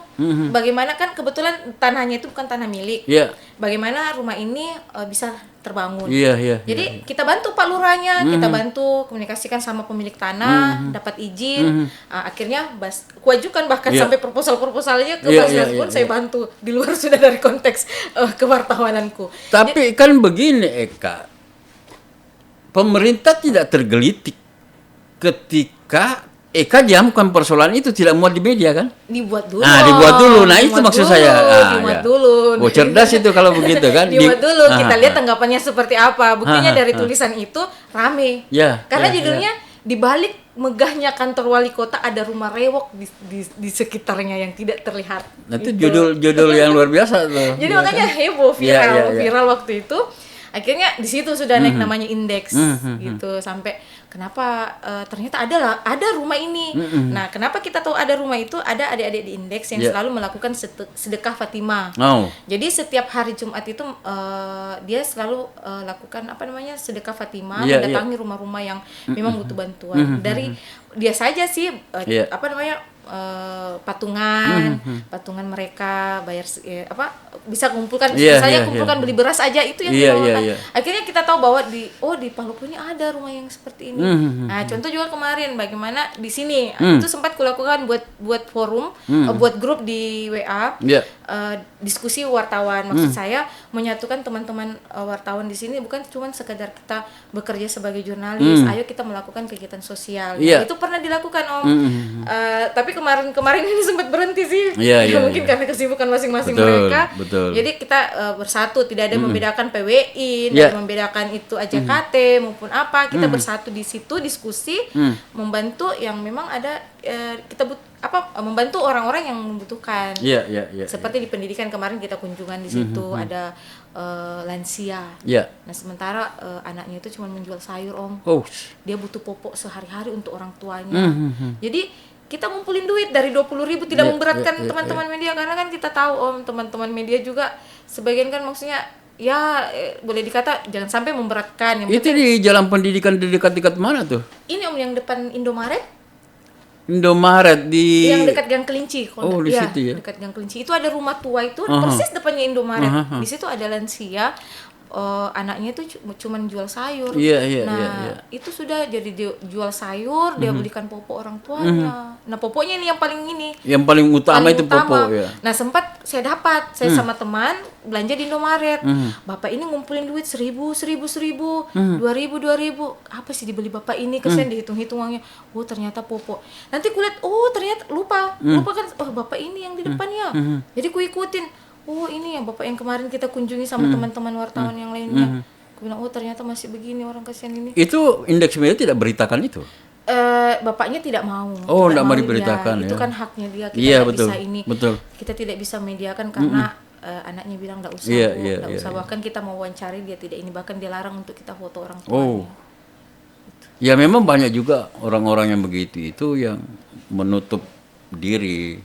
Speaker 2: Bagaimana kan kebetulan tanahnya itu bukan tanah milik.
Speaker 1: Iya.
Speaker 2: Bagaimana rumah ini bisa terbangun.
Speaker 1: Iya.
Speaker 2: Jadi kita bantu Pak Lurahnya, kita bantu komunikasikan sama pemilik tanah, dapat izin. Akhirnya kuajukan bahkan
Speaker 1: Iya.
Speaker 2: sampai proposal-proposalnya ke
Speaker 1: Iya,
Speaker 2: Basnas
Speaker 1: iya,
Speaker 2: pun
Speaker 1: iya,
Speaker 2: saya bantu di luar sudah dari konteks kewartawananku.
Speaker 1: Tapi kan begini Eka, pemerintah tidak tergelitik ketika Eka diamkan persoalan itu tidak muat di media kan?
Speaker 2: Dibuat dulu.
Speaker 1: Nah, dibuat dulu. Nah, itu maksud saya.
Speaker 2: Dibuat dulu.
Speaker 1: Oh, cerdas itu kalau begitu kan.
Speaker 2: Dibuat dulu, kita lihat tanggapannya seperti apa. Buktinya dari tulisan itu rame.
Speaker 1: Ya,
Speaker 2: Karena
Speaker 1: ya,
Speaker 2: judulnya di balik megahnya kantor wali kota ada rumah rewok di sekitarnya yang tidak terlihat.
Speaker 1: Nah, itu
Speaker 2: Gitu.
Speaker 1: judul yang luar biasa tuh.
Speaker 2: Jadi
Speaker 1: Ya
Speaker 2: makanya
Speaker 1: kan?
Speaker 2: heboh, viral,
Speaker 1: Iya.
Speaker 2: viral waktu itu. Akhirnya di situ sudah naik namanya indeks gitu sampai kenapa ternyata ada rumah ini. Nah, kenapa kita tahu ada rumah itu? Ada adik-adik di indeks yang
Speaker 1: Yeah.
Speaker 2: selalu melakukan sedekah Fatimah.
Speaker 1: Oh.
Speaker 2: Jadi setiap hari Jumat itu dia selalu lakukan sedekah Fatimah,
Speaker 1: Yeah,
Speaker 2: mendatangi rumah-rumah yang memang butuh bantuan. Dari dia saja sih
Speaker 1: Yeah.
Speaker 2: patungan mereka bayar bisa kumpulkan
Speaker 1: Iya,
Speaker 2: misalnya
Speaker 1: iya,
Speaker 2: kumpulkan
Speaker 1: iya.
Speaker 2: beli beras aja itu yang
Speaker 1: Iya,
Speaker 2: dibawakan.
Speaker 1: iya.
Speaker 2: Akhirnya kita tahu bahwa di Palopo ini ada rumah yang seperti ini. Nah, contoh juga kemarin bagaimana di sini itu sempat kulakukan buat forum, buat grup di WA.
Speaker 1: Iya.
Speaker 2: Diskusi wartawan, maksud saya menyatukan teman-teman wartawan di sini bukan cuma sekedar kita bekerja sebagai jurnalis, ayo kita melakukan kegiatan sosial.
Speaker 1: Iya.
Speaker 2: Nah, itu pernah dilakukan Om. Tapi kemarin ini sempat berhenti sih.
Speaker 1: Iya,
Speaker 2: Mungkin
Speaker 1: iya.
Speaker 2: karena kesibukan masing-masing
Speaker 1: Betul,
Speaker 2: mereka.
Speaker 1: betul.
Speaker 2: Jadi kita bersatu, tidak ada membedakan PWI,
Speaker 1: Iya.
Speaker 2: tidak membedakan itu AJKT maupun apa. Kita bersatu di situ diskusi, membantu yang memang ada membantu orang-orang yang membutuhkan.
Speaker 1: Iya.
Speaker 2: Seperti di pendidikan kemarin kita kunjungan di situ ada lansia.
Speaker 1: Iya.
Speaker 2: Nah sementara anaknya itu cuma menjual sayur Om.
Speaker 1: Oh.
Speaker 2: Dia butuh popok sehari-hari untuk orang tuanya. Jadi kita ngumpulin duit dari 20.000 tidak
Speaker 1: Iya,
Speaker 2: memberatkan
Speaker 1: iya,
Speaker 2: teman-teman media karena kan kita tahu Om teman-teman media juga sebagian kan maksudnya boleh dikata jangan sampai memberatkan. Yang
Speaker 1: Itu di Jalan Pendidikan di dekat-dekat mana tuh?
Speaker 2: ini Om yang depan Indomaret.
Speaker 1: Indomaret di
Speaker 2: Yang dekat Gang Kelinci.
Speaker 1: Oh, di situ ya?
Speaker 2: Dekat Gang Kelinci. Itu ada rumah tua itu, persis depannya Indomaret. Di situ ada lansia, anaknya itu cuma jual sayur.
Speaker 1: Iya.
Speaker 2: Itu sudah jadi dia jual sayur, dia belikan popok orang tuanya. Nah, popoknya ini yang paling ini.
Speaker 1: Yang paling utama
Speaker 2: Paling
Speaker 1: itu
Speaker 2: utama.
Speaker 1: popok ya.
Speaker 2: Nah, sempat saya sama teman belanja di Indomaret. Bapak ini ngumpulin duit 1.000, 2.000. Apa sih dibeli bapak ini? Kesian dihitung-hitung uangnya. Oh, ternyata popok. Nanti kulihat, ternyata lupa kan bapak ini yang di depannya. Jadi ku ikutin. oh ini ya Bapak yang kemarin kita kunjungi sama teman-teman wartawan yang lainnya. Aku bilang, oh ternyata masih begini orang kasihan ini.
Speaker 1: Itu Indeks Media tidak beritakan itu?
Speaker 2: Bapaknya tidak mau.
Speaker 1: Oh,
Speaker 2: tidak
Speaker 1: tidak mau
Speaker 2: mau,
Speaker 1: diberitakan
Speaker 2: ya. Itu
Speaker 1: ya.
Speaker 2: kan haknya dia. Kita
Speaker 1: Iya,
Speaker 2: tidak
Speaker 1: betul,
Speaker 2: bisa ini.
Speaker 1: betul.
Speaker 2: Kita tidak bisa mediakan karena anaknya bilang enggak usah,
Speaker 1: Iya,
Speaker 2: Bu,
Speaker 1: iya,
Speaker 2: enggak
Speaker 1: iya,
Speaker 2: usah.
Speaker 1: iya.
Speaker 2: Bahkan kita mau wawancari dia tidak ini, bahkan dia larang untuk kita foto orang
Speaker 1: Oh.
Speaker 2: tuanya.
Speaker 1: Ya memang banyak juga orang-orang yang begitu itu yang menutup diri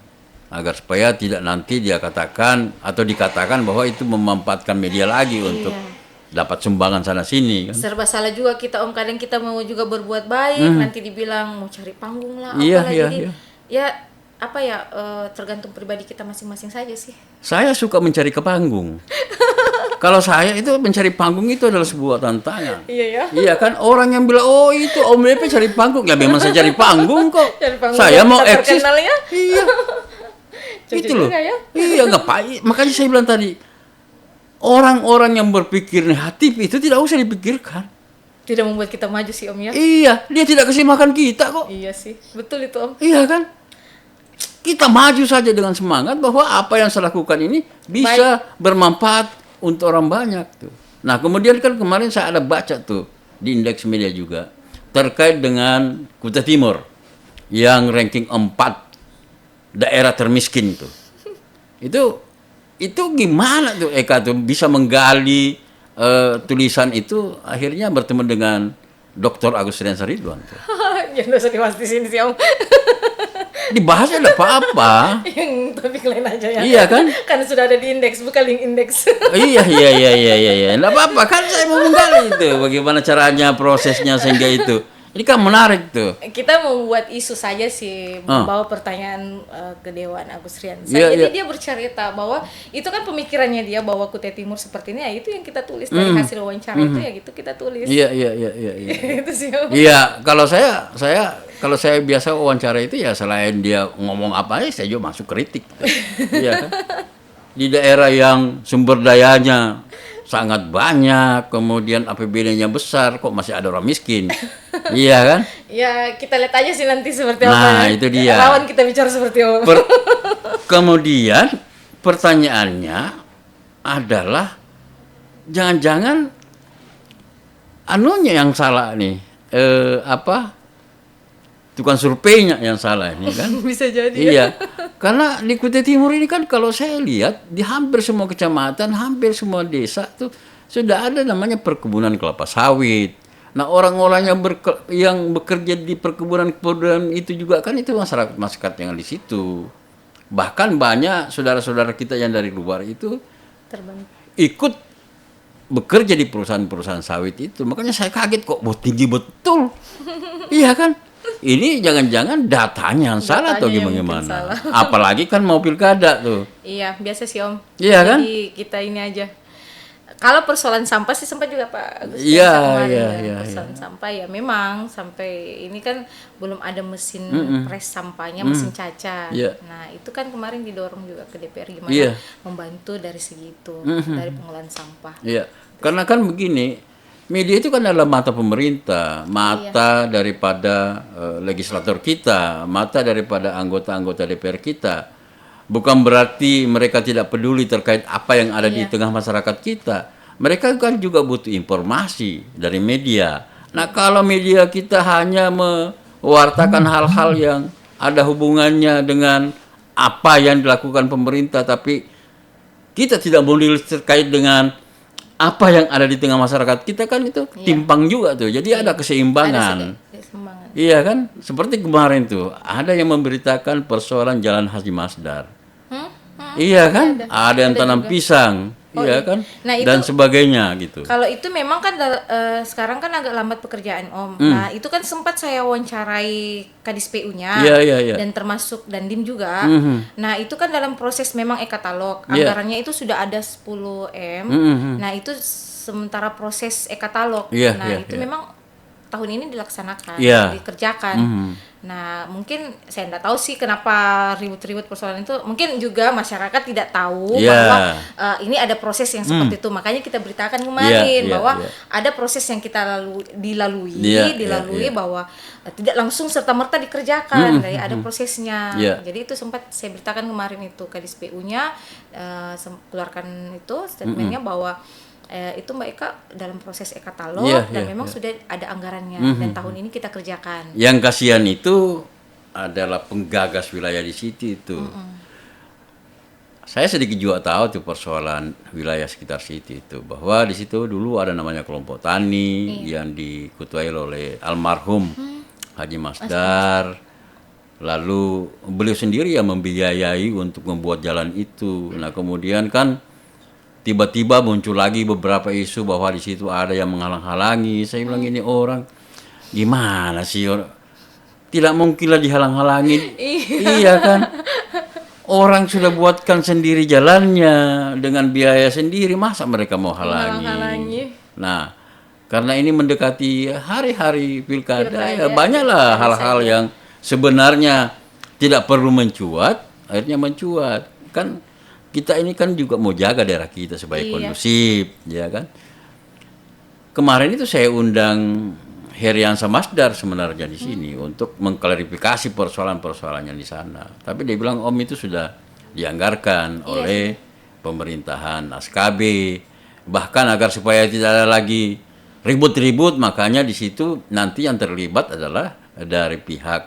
Speaker 1: agar supaya tidak nanti dia katakan atau dikatakan bahwa itu memanfaatkan media lagi untuk dapat sumbangan sana sini kan.
Speaker 2: Serba salah juga kita Om, kadang kita mau juga berbuat baik nanti dibilang mau cari panggung lah
Speaker 1: Iya,
Speaker 2: apalah.
Speaker 1: iya,
Speaker 2: Jadi
Speaker 1: iya.
Speaker 2: ya apa ya, tergantung pribadi kita masing-masing saja sih.
Speaker 1: Saya suka mencari ke panggung. Kalau saya itu mencari panggung itu adalah sebuah tantangan.
Speaker 2: Iya ya.
Speaker 1: Iya kan, orang yang bilang oh itu Om Lepe cari panggung, ya memang saya cari panggung kok.
Speaker 2: Cari panggung
Speaker 1: Saya
Speaker 2: biar
Speaker 1: mau
Speaker 2: kita
Speaker 1: eksis.
Speaker 2: terkenal ya.
Speaker 1: Iya.
Speaker 2: Cocok
Speaker 1: Itu loh.
Speaker 2: juga ya.
Speaker 1: Iya ngapain? Makanya saya bilang tadi orang-orang yang berpikir negatif itu tidak usah dipikirkan.
Speaker 2: Tidak membuat kita maju sih Om ya.
Speaker 1: Iya, dia tidak kasih makan kita kok.
Speaker 2: Iya sih, betul itu Om.
Speaker 1: Iya kan? Kita maju saja dengan semangat bahwa apa yang saya lakukan ini bisa bermanfaat untuk orang banyak tuh. Nah, kemudian kan kemarin saya ada baca tuh di Indeks Media juga terkait dengan Kutai Timur yang ranking 4 daerah termiskin tuh. Itu gimana tuh Eka tuh bisa menggali tulisan itu akhirnya bertemu dengan Dr. Agus Riansyah Ridwan tuh.
Speaker 2: Ya nggak usah dibahas di sini sih Om.
Speaker 1: Dibahas ada apa-apa.
Speaker 2: Yang topik lain aja ya.
Speaker 1: Iya kan?
Speaker 2: Kan sudah ada di indeks, bukan link indeks.
Speaker 1: Iya. Nggak apa-apa kan saya mau menggali itu bagaimana caranya prosesnya sehingga itu. Ini kan menarik tuh.
Speaker 2: Kita mau buat isu saja sih, membawa pertanyaan ke Dewan Agus Riansyah. Jadi dia bercerita bahwa itu kan pemikirannya dia bahwa Kutai Timur seperti ini, ya itu yang kita tulis dari hasil wawancara itu ya gitu kita tulis.
Speaker 1: Iya.
Speaker 2: Itu sih Om.
Speaker 1: Iya, kalau saya biasa wawancara itu ya selain dia ngomong apa aja saya juga masuk kritik. Iya kan? Di daerah yang sumber dayanya sangat banyak, kemudian APBD-nya besar, kok masih ada orang miskin. Iya kan?
Speaker 2: Ya kita lihat aja sih nanti seperti apa.
Speaker 1: Nah,
Speaker 2: ya.
Speaker 1: itu dia.
Speaker 2: Lawan kita bicara seperti apa.
Speaker 1: Kemudian pertanyaannya adalah jangan-jangan anunya yang salah nih. Tukang surveinya yang salah ini kan.
Speaker 2: Bisa jadi.
Speaker 1: Iya. Karena di Kutai Timur ini kan kalau saya lihat di hampir semua kecamatan, hampir semua desa tuh sudah ada namanya perkebunan kelapa sawit. Nah, orang-orang yang bekerja di perkebunan itu juga kan itu masyarakat yang di situ. Bahkan banyak saudara-saudara kita yang dari luar itu ikut bekerja di perusahaan-perusahaan sawit itu. Makanya saya kaget kok, tinggi betul. Iya kan? Ini jangan-jangan datanya yang salah atau gimana? Apalagi kan mau pilkada tuh.
Speaker 2: Iya, biasa sih Om.
Speaker 1: Iya kan?
Speaker 2: Jadi kita ini aja. Kalau persoalan sampah sih sempat juga Pak Agus.
Speaker 1: Iya.
Speaker 2: Persoalan sampah ya memang sampai ini kan belum ada mesin pres sampahnya, mesin caca.
Speaker 1: Iya.
Speaker 2: Nah itu kan kemarin didorong juga ke DPR gimana membantu dari segitu, dari pengelolaan sampah.
Speaker 1: Iya, karena kan begini, media itu kan adalah mata pemerintah, mata daripada legislator kita, mata daripada anggota-anggota DPR kita. Bukan berarti mereka tidak peduli terkait apa yang ada di tengah masyarakat kita. Mereka kan juga butuh informasi dari media. Nah, kalau media kita hanya mewartakan hal-hal yang ada hubungannya dengan apa yang dilakukan pemerintah, tapi kita tidak menulis terkait dengan apa yang ada di tengah masyarakat kita, kan itu timpang juga tuh. Jadi ada keseimbangan. Iya kan? Seperti kemarin tuh ada yang memberitakan persoalan Jalan Haji Masdar. Iya kan? Ada yang tanam juga pisang. Iya kan?
Speaker 2: Nah, itu,
Speaker 1: dan sebagainya gitu.
Speaker 2: Kalau itu memang kan sekarang kan agak lambat pekerjaan Om. Nah, itu kan sempat saya wawancarai Kadis PU-nya dan termasuk Dandim juga. Nah, itu kan dalam proses memang e-katalog. Anggarannya itu sudah ada 10 M. Nah, itu sementara proses e-katalog. Nah, itu memang tahun ini dilaksanakan,
Speaker 1: Iya.
Speaker 2: dikerjakan. Nah, mungkin saya nggak tahu sih kenapa ribut-ribut persoalan itu. Mungkin juga masyarakat tidak tahu
Speaker 1: Iya.
Speaker 2: bahwa ini ada proses yang seperti itu. Makanya kita beritakan kemarin
Speaker 1: Iya,
Speaker 2: bahwa
Speaker 1: iya.
Speaker 2: ada proses yang kita dilalui,
Speaker 1: Iya, iya.
Speaker 2: bahwa tidak langsung serta-merta dikerjakan, dari ada prosesnya.
Speaker 1: Iya.
Speaker 2: Jadi itu sempat saya beritakan kemarin itu Kadis PU-nya keluarkan itu statementnya bahwa itu Mbak Eka dalam proses e-katalog
Speaker 1: Iya,
Speaker 2: dan
Speaker 1: iya,
Speaker 2: memang
Speaker 1: iya.
Speaker 2: sudah ada anggarannya dan tahun ini kita kerjakan.
Speaker 1: Yang kasihan itu adalah penggagas wilayah di situ itu. Saya sedikit juga tahu tuh persoalan wilayah sekitar situ itu, bahwa di situ dulu ada namanya kelompok tani yang diketuai oleh almarhum Haji Masdar. Lalu beliau sendiri yang membiayai untuk membuat jalan itu. Nah, kemudian kan tiba-tiba muncul lagi beberapa isu bahwa di situ ada yang menghalang-halangi. Saya bilang ini orang gimana sih? Tidak mungkinlah dihalang-halangin. Iya kan? Orang sudah buatkan sendiri jalannya dengan biaya sendiri, masa mereka mau halangi? Nah, karena ini mendekati hari-hari pilkada, ya banyaklah hal-hal yang sebenarnya tidak perlu mencuat, akhirnya mencuat. Kan kita ini kan juga mau jaga daerah kita supaya kondusif, ya kan? Kemarin itu saya undang Heriansa Masdar sebenarnya di sini untuk mengklarifikasi persoalan-persoalannya di sana. Tapi dia bilang Om itu sudah dianggarkan oleh pemerintahan ASKB. Bahkan agar supaya tidak ada lagi ribut-ribut, makanya di situ nanti yang terlibat adalah dari pihak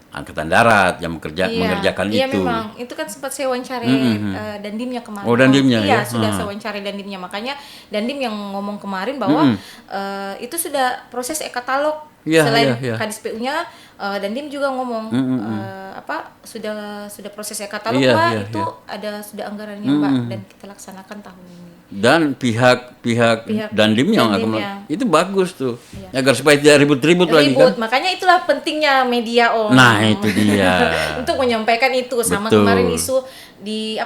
Speaker 1: Angkatan Darat yang mengerjakan
Speaker 2: Iya,
Speaker 1: itu.
Speaker 2: memang itu kan sempat saya wawancari Dandimnya kemarin.
Speaker 1: Oh, Dandimnya
Speaker 2: iya,
Speaker 1: ya?
Speaker 2: sudah saya wawancari Dandimnya. Makanya Dandim yang ngomong kemarin bahwa itu sudah proses e-katalog.
Speaker 1: Iya,
Speaker 2: Selain
Speaker 1: iya, iya.
Speaker 2: Kadis PU-nya, Dandim juga ngomong sudah proses e-katalog
Speaker 1: Iya,
Speaker 2: Mbak,
Speaker 1: iya,
Speaker 2: itu ada sudah anggarannya Mbak dan kita laksanakan tahun ini.
Speaker 1: Dan pihak Dandim yang
Speaker 2: Dandimnya.
Speaker 1: itu bagus tuh, agar supaya tidak ribut-ribut lagi kan.
Speaker 2: Makanya itulah pentingnya media Om.
Speaker 1: Nah itu dia.
Speaker 2: Untuk menyampaikan itu sama
Speaker 1: Betul.
Speaker 2: kemarin isu di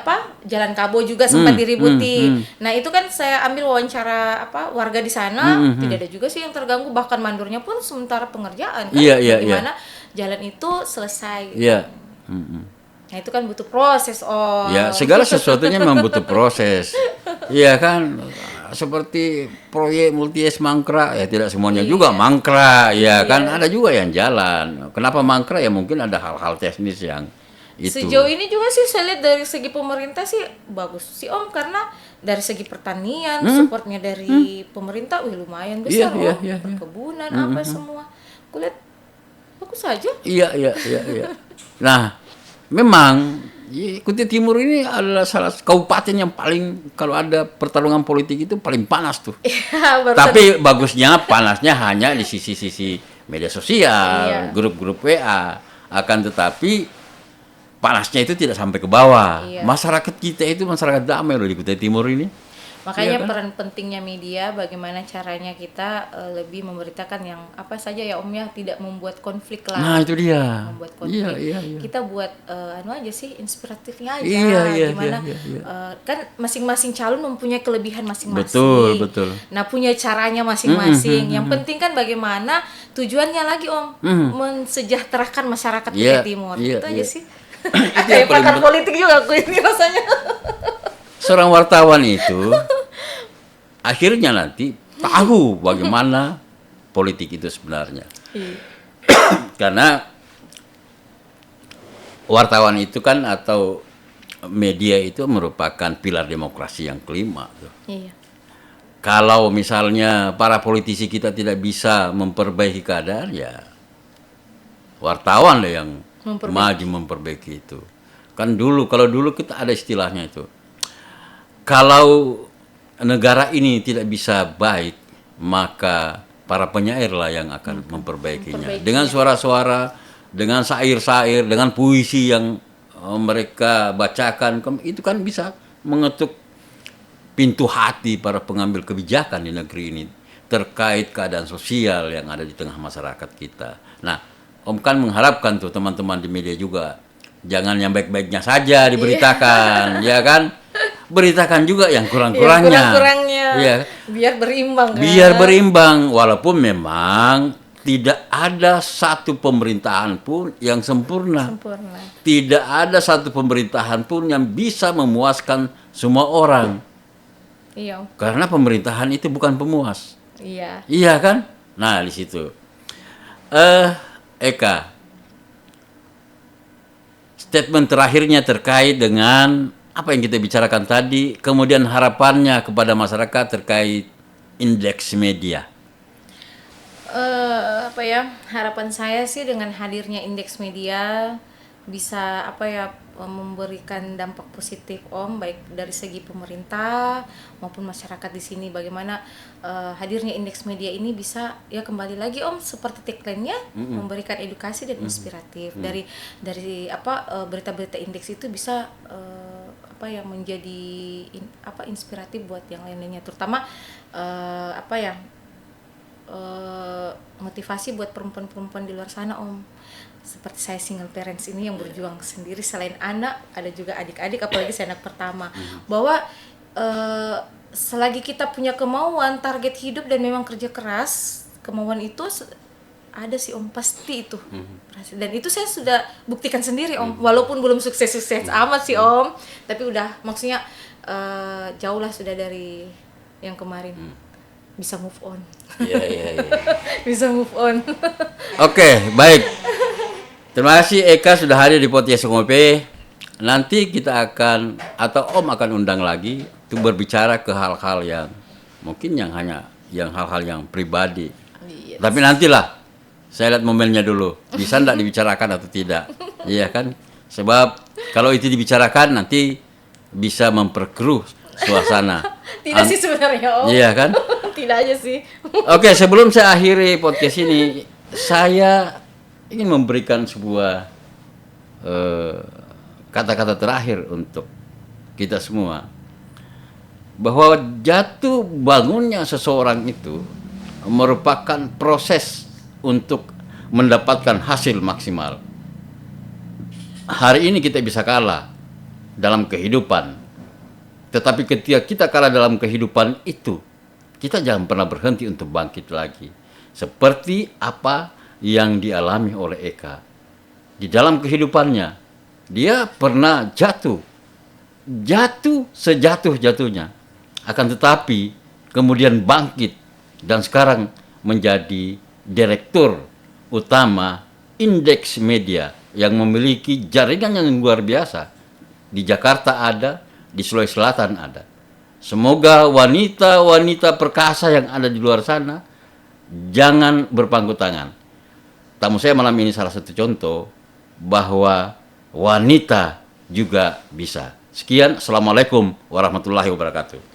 Speaker 2: Jalan Kabo juga sempat diributi. Nah itu kan saya ambil wawancara warga di sana, tidak ada juga sih yang terganggu, bahkan mandornya pun sementara pengerjaan kan,
Speaker 1: Iya, iya,
Speaker 2: bagaimana jalan itu selesai.
Speaker 1: Iya.
Speaker 2: Nah itu kan butuh proses Om.
Speaker 1: Ya segala sesuatunya memang butuh proses. Iya kan, seperti proyek multies mangkrak ya tidak semuanya juga mangkrak, ya kan ada juga yang jalan. Kenapa mangkrak ya mungkin ada hal-hal teknis yang itu.
Speaker 2: Sejauh ini juga sih saya lihat dari segi pemerintah sih bagus sih Om, karena dari segi pertanian supportnya dari pemerintah lumayan besar
Speaker 1: Iya.
Speaker 2: perkebunan semua. Kulihat bagus saja.
Speaker 1: Iya. Nah, memang Kutai Timur ini adalah salah kabupaten yang paling, kalau ada pertarungan politik itu paling panas tuh.
Speaker 2: Iya,
Speaker 1: Tapi bagusnya panasnya hanya di sisi-sisi media sosial, grup-grup WA. Akan tetapi panasnya itu tidak sampai ke bawah.
Speaker 2: Iya.
Speaker 1: Masyarakat kita itu masyarakat damai loh di Kutai Timur ini.
Speaker 2: Makanya
Speaker 1: Iya kan?
Speaker 2: peran pentingnya media, bagaimana caranya kita lebih memberitakan yang apa saja ya Om ya, tidak membuat konflik lah.
Speaker 1: Nah itu dia.
Speaker 2: Membuat konflik.
Speaker 1: Iya.
Speaker 2: Kita buat aja sih, inspiratifnya aja.
Speaker 1: Iya,
Speaker 2: Gimana?
Speaker 1: iya.
Speaker 2: Kan masing-masing calon mempunyai kelebihan masing-masing.
Speaker 1: Betul.
Speaker 2: Nah punya caranya masing-masing. Yang penting kan bagaimana tujuannya lagi Om, mensejahterakan masyarakat Kutai Timur.
Speaker 1: Iya,
Speaker 2: Itu aja sih.
Speaker 1: yang
Speaker 2: Kayak
Speaker 1: paling
Speaker 2: pakar politik juga aku ini rasanya.
Speaker 1: Seorang wartawan itu akhirnya nanti tahu bagaimana politik itu sebenarnya. Karena wartawan itu kan atau media itu merupakan pilar demokrasi yang kelima tuh.
Speaker 2: Iya.
Speaker 1: Kalau misalnya para politisi kita tidak bisa memperbaiki keadaan, ya wartawan lah yang maju memperbaiki itu. Kan kalau dulu kita ada istilahnya itu. Kalau negara ini tidak bisa baik, maka para penyair lah yang akan memperbaikinya. Dengan suara-suara, dengan syair-syair, dengan puisi yang mereka bacakan, itu kan bisa mengetuk pintu hati para pengambil kebijakan di negeri ini terkait keadaan sosial yang ada di tengah masyarakat kita. Nah, Om kan mengharapkan tuh teman-teman di media juga jangan yang baik-baiknya saja diberitakan, ya kan? beritakan juga yang
Speaker 2: Iya,
Speaker 1: kurang-kurangnya.
Speaker 2: kurang-kurangnya.
Speaker 1: Iya.
Speaker 2: Biar berimbang kan.
Speaker 1: Biar berimbang, walaupun memang tidak ada satu pemerintahan pun yang sempurna.
Speaker 2: Sempurna.
Speaker 1: Tidak ada satu pemerintahan pun yang bisa memuaskan semua orang.
Speaker 2: Iya.
Speaker 1: Karena pemerintahan itu bukan pemuas.
Speaker 2: Iya.
Speaker 1: Iya kan? Nah, di situ. Eka, statement terakhirnya terkait dengan apa yang kita bicarakan tadi, kemudian harapannya kepada masyarakat terkait indeks media.
Speaker 2: Apa ya, harapan saya sih dengan hadirnya indeks media bisa memberikan dampak positif Om, baik dari segi pemerintah maupun masyarakat di sini. Bagaimana hadirnya indeks media ini bisa ya kembali lagi Om seperti tagline-nya, memberikan edukasi dan inspiratif. Dari berita-berita indeks itu bisa menjadi inspiratif buat yang lain-lainnya, terutama motivasi buat perempuan-perempuan di luar sana Om, seperti saya single parents ini yang berjuang sendiri, selain anak ada juga adik-adik, apalagi saya anak pertama, bahwa selagi kita punya kemauan, target hidup dan memang kerja keras, kemauan itu ada sih Om, pasti itu. Dan itu saya sudah buktikan sendiri Om, walaupun belum sukses-sukses amat sih Om, tapi udah maksudnya jauh lah sudah dari yang kemarin. Bisa move on.
Speaker 1: Iya.
Speaker 2: Bisa move on.
Speaker 1: Oke, baik. Terima kasih Eka sudah hadir di podcast Ngopi. Nanti kita akan atau Om akan undang lagi untuk berbicara ke hal-hal yang mungkin yang hal-hal yang pribadi.
Speaker 2: Yes.
Speaker 1: Tapi nantilah saya lihat momennya dulu. Bisa enggak dibicarakan atau tidak? Iya kan? Sebab kalau itu dibicarakan nanti bisa memperkeruh suasana.
Speaker 2: Tidak sih sebenarnya Om.
Speaker 1: Iya kan?
Speaker 2: Tidak aja sih.
Speaker 1: Oke, sebelum saya akhiri podcast ini, saya ingin memberikan sebuah kata-kata terakhir untuk kita semua. Bahwa jatuh bangunnya seseorang itu merupakan proses untuk mendapatkan hasil maksimal. Hari ini kita bisa kalah dalam kehidupan. Tetapi ketika kita kalah dalam kehidupan itu, kita jangan pernah berhenti untuk bangkit lagi. Seperti apa yang dialami oleh Eka. Di dalam kehidupannya, dia pernah jatuh sejatuh-jatuhnya. Akan tetapi, kemudian bangkit. Dan sekarang menjadi direktur utama Indeks Media yang memiliki jaringan yang luar biasa. Di Jakarta ada, di Sulawesi Selatan ada. Semoga wanita-wanita perkasa yang ada di luar sana jangan berpangku tangan. Tamu saya malam ini salah satu contoh bahwa wanita juga bisa. Sekian, Assalamualaikum warahmatullahi wabarakatuh.